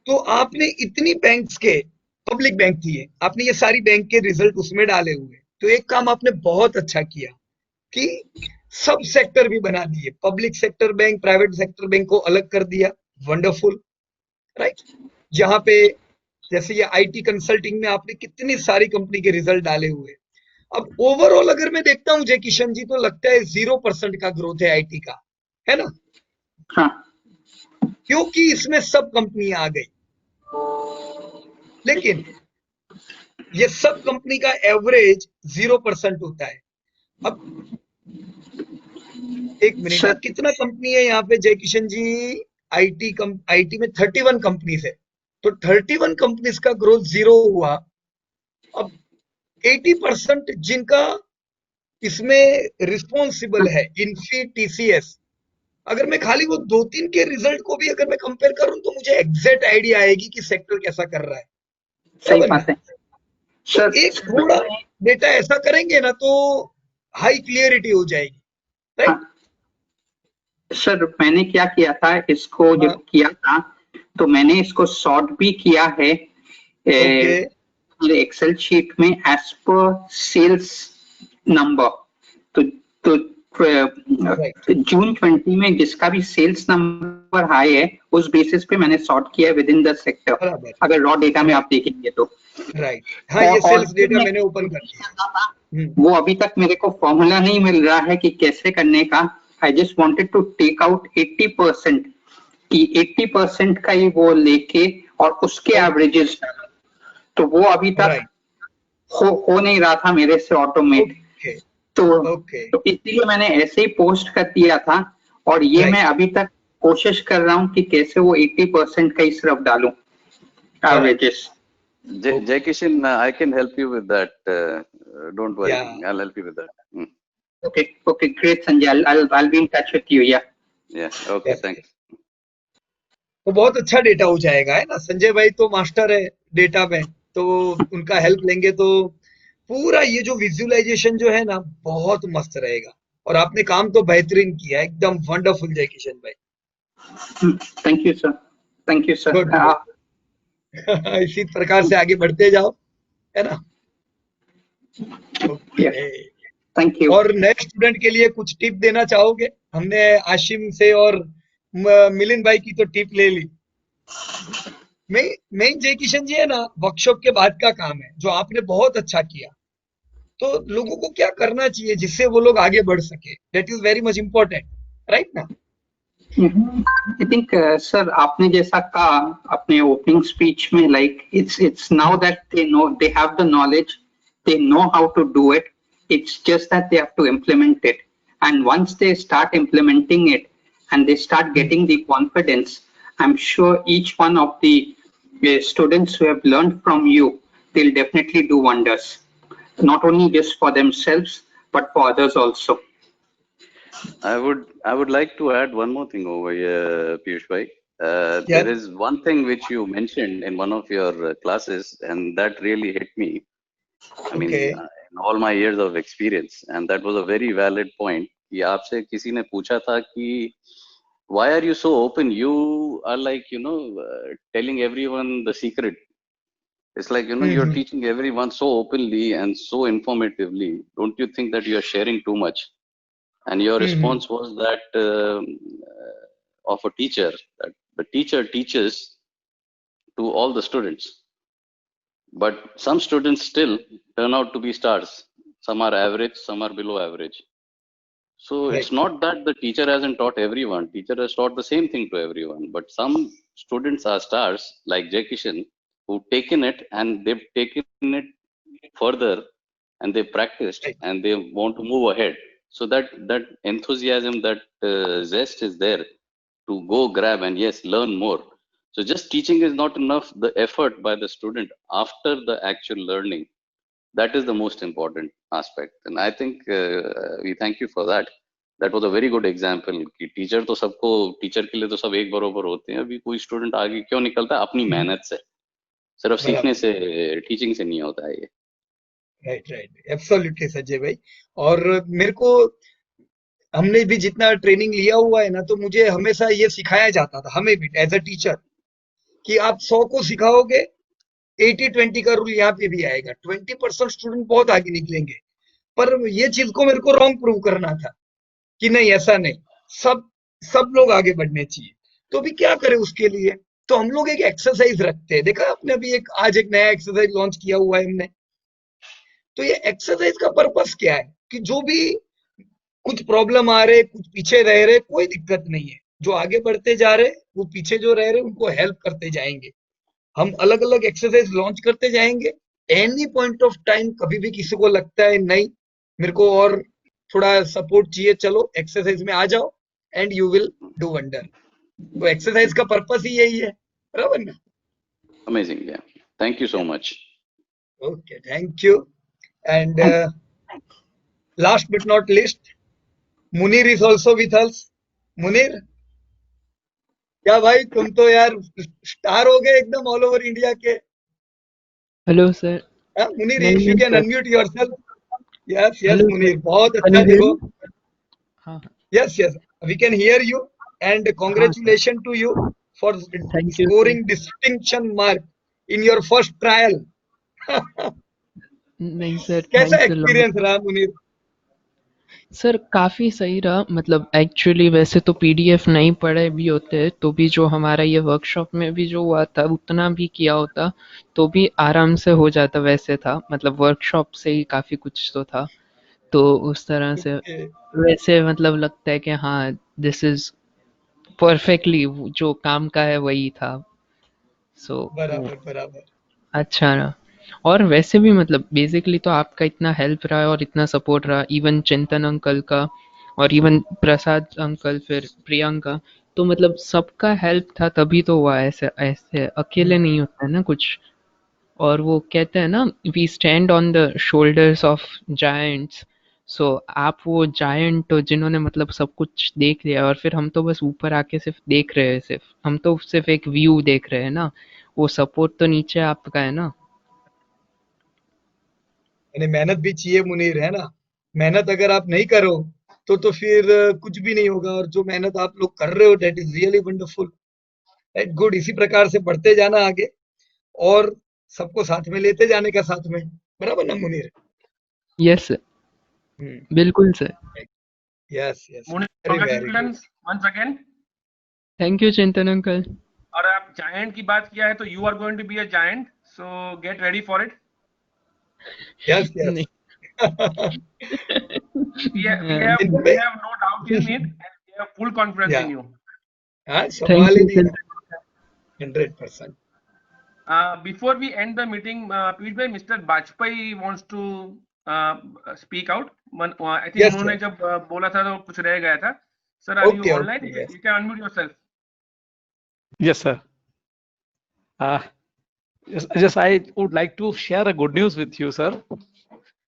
तो आपने इतनी बैंक्स के, पब्लिक बैंक थी ये, आपने ये सारी बैंक के रिजल्ट उसमें डाले हुए, तो एक काम आपने बहुत अच्छा किया कि सब सेक्टर भी बना दिए, public sector bank, private sector bank को अलग कर दिया, वंडरफुल, राइट। जहां पे जैसे ये आईटी कंसल्टिंग में आपने कितनी सारी कंपनी के रिजल्ट डाले हुए। अब ओवरऑल अगर मैं देखता हूं जय किशन जी, तो लगता है 0% का ग्रोथ है आईटी का, है ना? हाँ, क्योंकि इसमें सब कंपनियां आ गई, लेकिन ये सब कंपनी का एवरेज 0% होता है। अब एक मिनट, कितना कंपनी है यहाँ पे जय किशन जी? आईटी में 31 कंपनीज है, तो 31 कंपनीज का ग्रोथ 0 हुआ। अब 80% जिनका इसमें रिस्पॉन्सिबल है, इन्फी, टीसीएस, अगर मैं खाली वो 2-3 के रिजल्ट को भी अगर मैं कंपेयर करूं तो मुझे एग्जैक्ट आइडिया आएगी कि सेक्टर कैसा कर रहा है। सही बात है तो एक थोड़ा डेटा ऐसा करेंगे ना तो हाई क्लियरिटी हो जाएगी, राइट? सर मैंने क्या किया था, इसको जब किया था तो मैंने इसको सॉर्ट भी किया है मेरे एक्सेल शीट में एज पर सेल्स नंबर। तो जून 20 में जिसका भी सेल्स नंबर हाई है उस बेसिस पे मैंने सॉर्ट किया है विद इन द सेक्टर, अगर रॉ डेटा में आप देखेंगे तो। राइट, हाँ, ये सेल्स डेटा मैंने ओपन कर दिया। वो अभी तक मेरे को फॉर्मूला नहीं मिल रहा है कि कैसे करने का। I just wanted to take out 80%, कि 80% का ही वो लेके और उसके एवरेजेस, तो वो अभी तक हो नहीं रहा था मेरे से ऑटोमेट। तो इसलिए मैंने ऐसे ही पोस्ट कर दिया था, और ये मैं अभी तक कोशिश कर रहा हूँ कि कैसे वो 80% का ही सिर्फ डालूं averages. Jai Kishan, I can help you with that. Don't worry, I'll help you with that. Okay, great, Sanjay. I'll be in touch with you. Yeah. Okay, thanks. तो बहुत अच्छा डेटा हो जाएगा, है ना? संजय भाई तो मास्टर है डेटा में, तो उनका हेल्प लेंगे तो पूरा ये जो विजुअलाइजेशन जो है ना बहुत मस्त रहेगा। और आपने काम तो बेहतरीन किया, एकदम वंडरफुल जय किशन भाई। Thank you sir, thank you sir. Good इसी प्रकार से आगे बढ़ते जाओ, है ना। Okay, thank you. और नए स्टूडेंट के लिए कुछ टिप देना चाहोगे? हमने आशिम से और मिलिंद भाई की तो टिप ले ली। मेन जय किशन जी है ना, वर्कशॉप के बाद का काम है जो आपने बहुत अच्छा किया। तो लोगों को क्या करना चाहिए जिससे वो लोग आगे बढ़ सके? That is very much important, right ना? आई थिंक सर आपने जैसा कहा अपने ओपनिंग स्पीच में, like it's now that they know, they have the knowledge, they know how to do it. It's just that they have to implement it. And once they start implementing it and they start getting the confidence, I'm sure each one of the students who have learned from you, they'll definitely do wonders. Not only just for themselves, but for others also. I would like to add one more thing over here, Piyush bhai. There is one thing which you mentioned in one of your classes, and that really hit me. I mean, in all my years of experience, and that was a very valid point. कि आपसे किसी ने पूछा था कि why are you so open? You are like, you know, telling everyone the secret. It's like, you know, you're teaching everyone so openly and so informatively. Don't you think that you are sharing too much? And your response was that of a teacher, that the teacher teaches to all the students. But some students still turn out to be stars. Some are average, some are below average. So it's not that the teacher hasn't taught everyone. Teacher has taught the same thing to everyone. But some students are stars, like Jay Kishan, who've taken it and they've taken it further and they practiced and they want to move ahead. So that enthusiasm, that zest is there to go grab and yes, learn more. So just teaching is not enough. The effort by the student after the actual learning, that is the most important aspect. And I think we thank you for that. That was a very good example कि teacher तो सबको, teacher के लिए तो सब एक बराबर होते हैं। अभी कोई स्टूडेंट आगे क्यों निकलता है? अपनी मेहनत से, सिर्फ सीखने से, टीचिंग से नहीं होता है ये। राइट, एब्सोल्युटली संजय भाई। और मेरे को, हमने भी जितना ट्रेनिंग लिया हुआ है ना, तो मुझे हमेशा ये सिखाया जाता था, हमें भी एज अ टीचर, कि आप 100 को सिखाओगे, 80-20 का रूल यहाँ पे भी आएगा। 20% स्टूडेंट बहुत आगे निकलेंगे। पर ये चीज को मेरे को रॉन्ग प्रूव करना था कि नहीं, ऐसा नहीं, सब लोग आगे बढ़ने चाहिए। तो भी क्या करें उसके लिए? तो हम लोग एक एक्सरसाइज रखते हैं। देखा आपने, अभी आज एक नया एक्सरसाइज लॉन्च किया हुआ है हमने। तो ये एक्सरसाइज का पर्पस क्या है कि जो भी कुछ प्रॉब्लम आ रहे, कुछ पीछे रह रहे, कोई दिक्कत नहीं है। जो आगे बढ़ते जा रहे, वो पीछे जो रह रहे, उनको हेल्प करते जाएंगे। हम अलग अलग एक्सरसाइज लॉन्च करते जाएंगे। एनी पॉइंट ऑफ टाइम कभी भी किसी को लगता है नहीं, मेरे को और थोड़ा सपोर्ट चाहिए, चलो एक्सरसाइज में आ जाओ and you will do wonder. तो एक्सरसाइज का पर्पस ही यही है, बराबर ना? अमेजिंग, या thank you so much. Okay, thank you. And last but not least, Munir is also with us. Munir, क्या भाई, तुम तो यार स्टार हो गए एकदम ऑल ओवर इंडिया के। Hello sir. Munir, if you can unmute yourself. Yes yes Munir, बहुत अच्छा। Can you hear देखो, yes yes, we can hear you and congratulation to you for scoring distinction mark in your first trial. नहीं sir, कैसा thanks a lot. Experience रहा Munir? Sir काफ़ी सही रहा। मतलब एक्चुअली वैसे तो पीडीएफ नहीं पढ़े भी होते तो भी जो हमारा ये वर्कशॉप में भी जो हुआ था उतना भी किया होता तो भी आराम से हो जाता। वैसे था, मतलब वर्कशॉप से ही काफ़ी कुछ तो था, तो उस तरह से वैसे मतलब लगता है कि हाँ, दिस इज परफेक्टली जो काम का है वही था। सो बराबर बराबर। अच्छा रहा। और वैसे भी मतलब बेसिकली तो आपका इतना हेल्प रहा है और इतना सपोर्ट रहा, इवन चिंतन अंकल का और इवन प्रसाद अंकल, फिर प्रियंका, तो मतलब सबका हेल्प था तभी तो हुआ। ऐसे ऐसे अकेले नहीं होता है ना कुछ। और वो कहते हैं ना, we stand on the shoulders of giants. So आप वो जायंट हो जिन्होंने मतलब सब कुछ देख लिया, और फिर हम तो बस ऊपर आके सिर्फ देख रहे हैं, सिर्फ हम तो सिर्फ एक व्यू देख रहे हैं ना। वो सपोर्ट तो नीचे आपका है ना। यानी मेहनत भी चाहिए मुनीर, है ना? मेहनत अगर आप नहीं करो तो फिर कुछ भी नहीं होगा, और जो मेहनत आप लोग कर रहे हो that is really wonderful, right? Good. इसी प्रकार से बढ़ते जाना आगे, और सबको साथ में लेते जाने का साथ में, बराबर ना मुनीर? यस सर, बिल्कुल sir. Yes yes, Munir, very very good. congratulations once again. Thank you Chintan uncle. और आप जायंट की बात किया है तो you are going to be a giant, so get ready for it. Yes yes. we have no doubt in it, and we have full confidence in you. हाँ, सवाल ही नहीं है, 100%. Before we end the meeting, Piyush bhai, Mr. Bajpai wants to speak out. I think Yes, उन्होंने sir. जब बोला था तो कुछ रह गया था. Sir, are you Okay, online? okay, yes. You can unmute yourself. Yes, sir. Just I would like to share a good news with you, sir.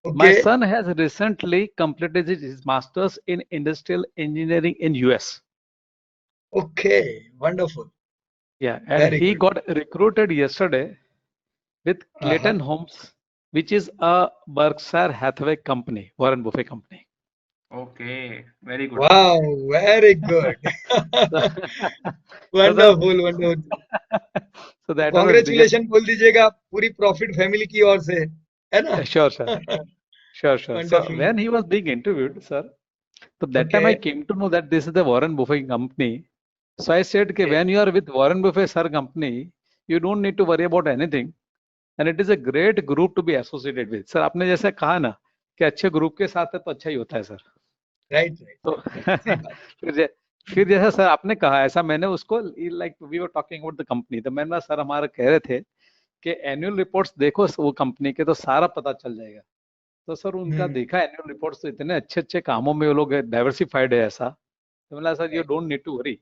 My Okay. son has recently completed his master's in industrial engineering in US. Okay, wonderful. Yeah, and Very he good. got recruited yesterday with Clayton Homes, which is a Berkshire Hathaway company, Warren Buffett company. Okay, very good. Wow, very good. Wonderful, wonderful. So that was the Congratulations बोल दीजिएगा पूरी profit family की ओर से, है ना? Sure, sir. Sure, sure. So Wonderful. when he was being interviewed, sir, so that time I Okay. came to know that this is the Warren Buffett company. So I said, okay, when you are with Warren Buffett sir company, you don't need to worry about anything, and it is a great group to be associated with. Sir, आपने जैसे कहा ना कि अच्छे group के साथ है तो अच्छा ही होता है सर। Right right. तो फिर जैसा सर आपने कहा ऐसा मैंने उसको like we were talking about the company, तो मैंने सर हमारा कह रहे थे कि एनुअल रिपोर्ट्स देखो वो कंपनी के तो सारा पता चल जाएगा। तो सर उनका देखा एनुअल रिपोर्ट्स तो इतने अच्छे अच्छे कामों में वो लोग डाइवर्सिफाइड है ऐसा, तो मैंने sir you don't need to worry.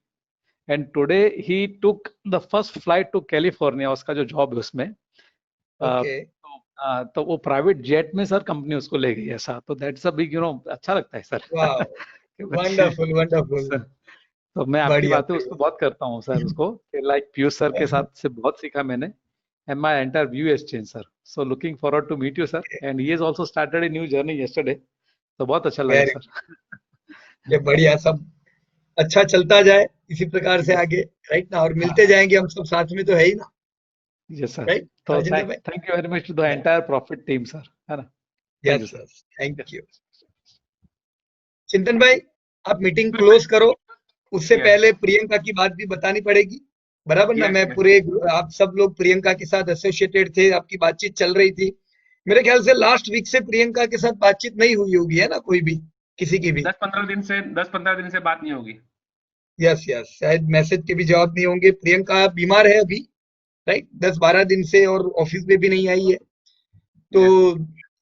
And today he took the first flight to California, उसका जो जॉब है उसमें तो वो प्राइवेट जेट में सर कंपनी उसको ले गई ऐसा, तो दैट्स अ बिग अच्छा लगता है सर। Wonderful wonderful. तो मैं आपकी बातें उसको बहुत करता हूँ सर, उसको लाइक पीयूष सर के साथ से बहुत सीखा मैंने, and my entire view has changed, sir. So looking forward to meet you, sir. And he has also started a new journey yesterday. तो बहुत अच्छा लगा सर। ये बढ़िया, सब अच्छा चलता जाए इसी प्रकार से आगे, राइट ना? और मिलते जाएंगे हम सब साथ में, तो है ही ना? Yes sir. राइट। तो thank you very much to the entire profit team sir, है ना? Yes yes, thank you. Chintan भाई, आप मीटिंग क्लोज करो, उससे पहले प्रियंका की बात भी बतानी पड़ेगी, बराबर ना? मैं पूरे आप सब लोग प्रियंका के साथ एसोसिएटेड थे, आपकी बातचीत चल रही थी। मेरे ख्याल से लास्ट वीक से प्रियंका के साथ बातचीत नहीं हुई होगी, है ना? कोई भी, किसी की भी 10-15 दिन से बात नहीं होगी। यस यस, शायद मैसेज के भी जवाब नहीं होंगे। प्रियंका बीमार है अभी, राइट? 10-12 दिन से, और ऑफिस में भी नहीं आई है, तो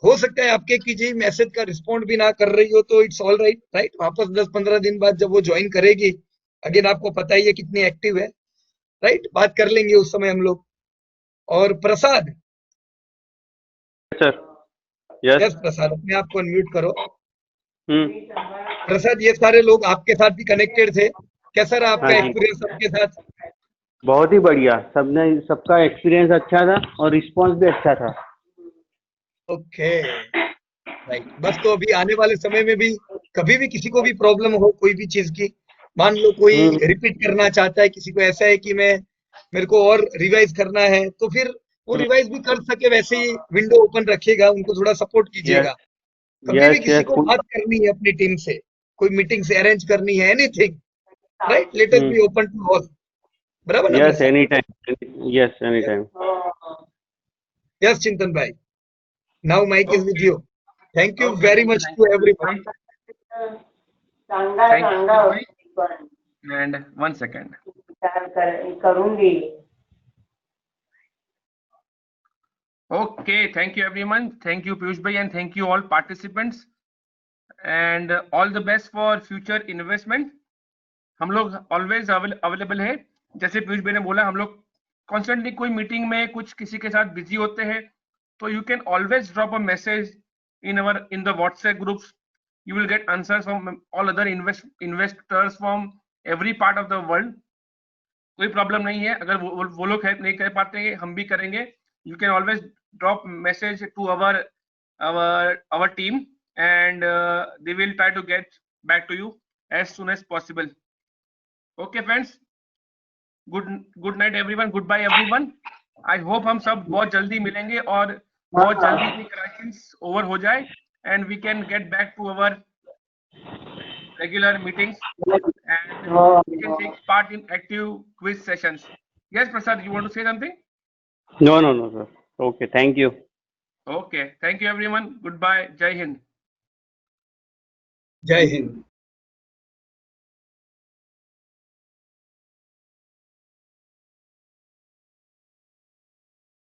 हो सकता है आपके किसी मैसेज का रिस्पॉन्ड भी ना कर रही हो, तो इट्स ऑल राइट, राइट? वापस 10-15 दिन बाद जब वो ज्वाइन करेगी, अगेन आपको पता ही है कितनी एक्टिव है, राइट? बात कर लेंगे उस समय हम लोग। और प्रसाद सर, यस प्रसाद, अपने आप को अनम्यूट करो। प्रसाद, ये सारे लोग आपके साथ भी कनेक्टेड थे, कैसा रहा आपका एक्सपीरियंस सबके साथ? बहुत ही बढ़िया, सबका एक्सपीरियंस अच्छा था और रिस्पांस भी अच्छा था। Okay, right. बस तो अभी आने वाले समय में भी कभी भी किसी को भी प्रॉब्लम हो कोई भी चीज की, मान लो कोई रिपीट करना चाहता है, किसी को ऐसा है कि मेरे को और रिवाइज करना है, तो फिर वो रिवाइज भी कर सके, वैसे ही विंडो ओपन रखेगा, उनको थोड़ा सपोर्ट कीजिएगा। कभी भी किसी को बात करनी है अपनी टीम से, कोई मीटिंग से अरेंज करनी है, anything, right? Let us be open to all, बराबर ना? Yes, any time, yes, any time. Yes Chintan भाई, now mike is with you. Thank you very much to everyone. And 1 second. करूंगी। Okay, thank you everyone. Thank you Piyush bhai, and thank you all participants, and all the best for future investment. हम लोग always available है। जैसे पीयूष भाई ने बोला, हम लोग कॉन्स्टेंटली कोई मीटिंग में कुछ किसी के साथ बिजी होते हैं, तो you can always drop a message in the WhatsApp groups. You will get answers from all other investors from every part of the world. कोई प्रॉब्लम नहीं है, अगर वो लोग नहीं कर पाते हैं, हम भी करेंगे। You can always drop message to our our team, and they will try to get back to you as soon as possible. Okay friends, good night everyone, goodbye everyone. I hope हम सब बहुत जल्दी मिलेंगे और बहुत जल्दी ये crisis over हो जाए and we can get back to our regular meetings and we can take part in active quiz sessions. Yes, Prasad, you want to say something? No, sir. Okay, thank you. Okay, thank you everyone. Goodbye. Jai Hind. Jai Hind.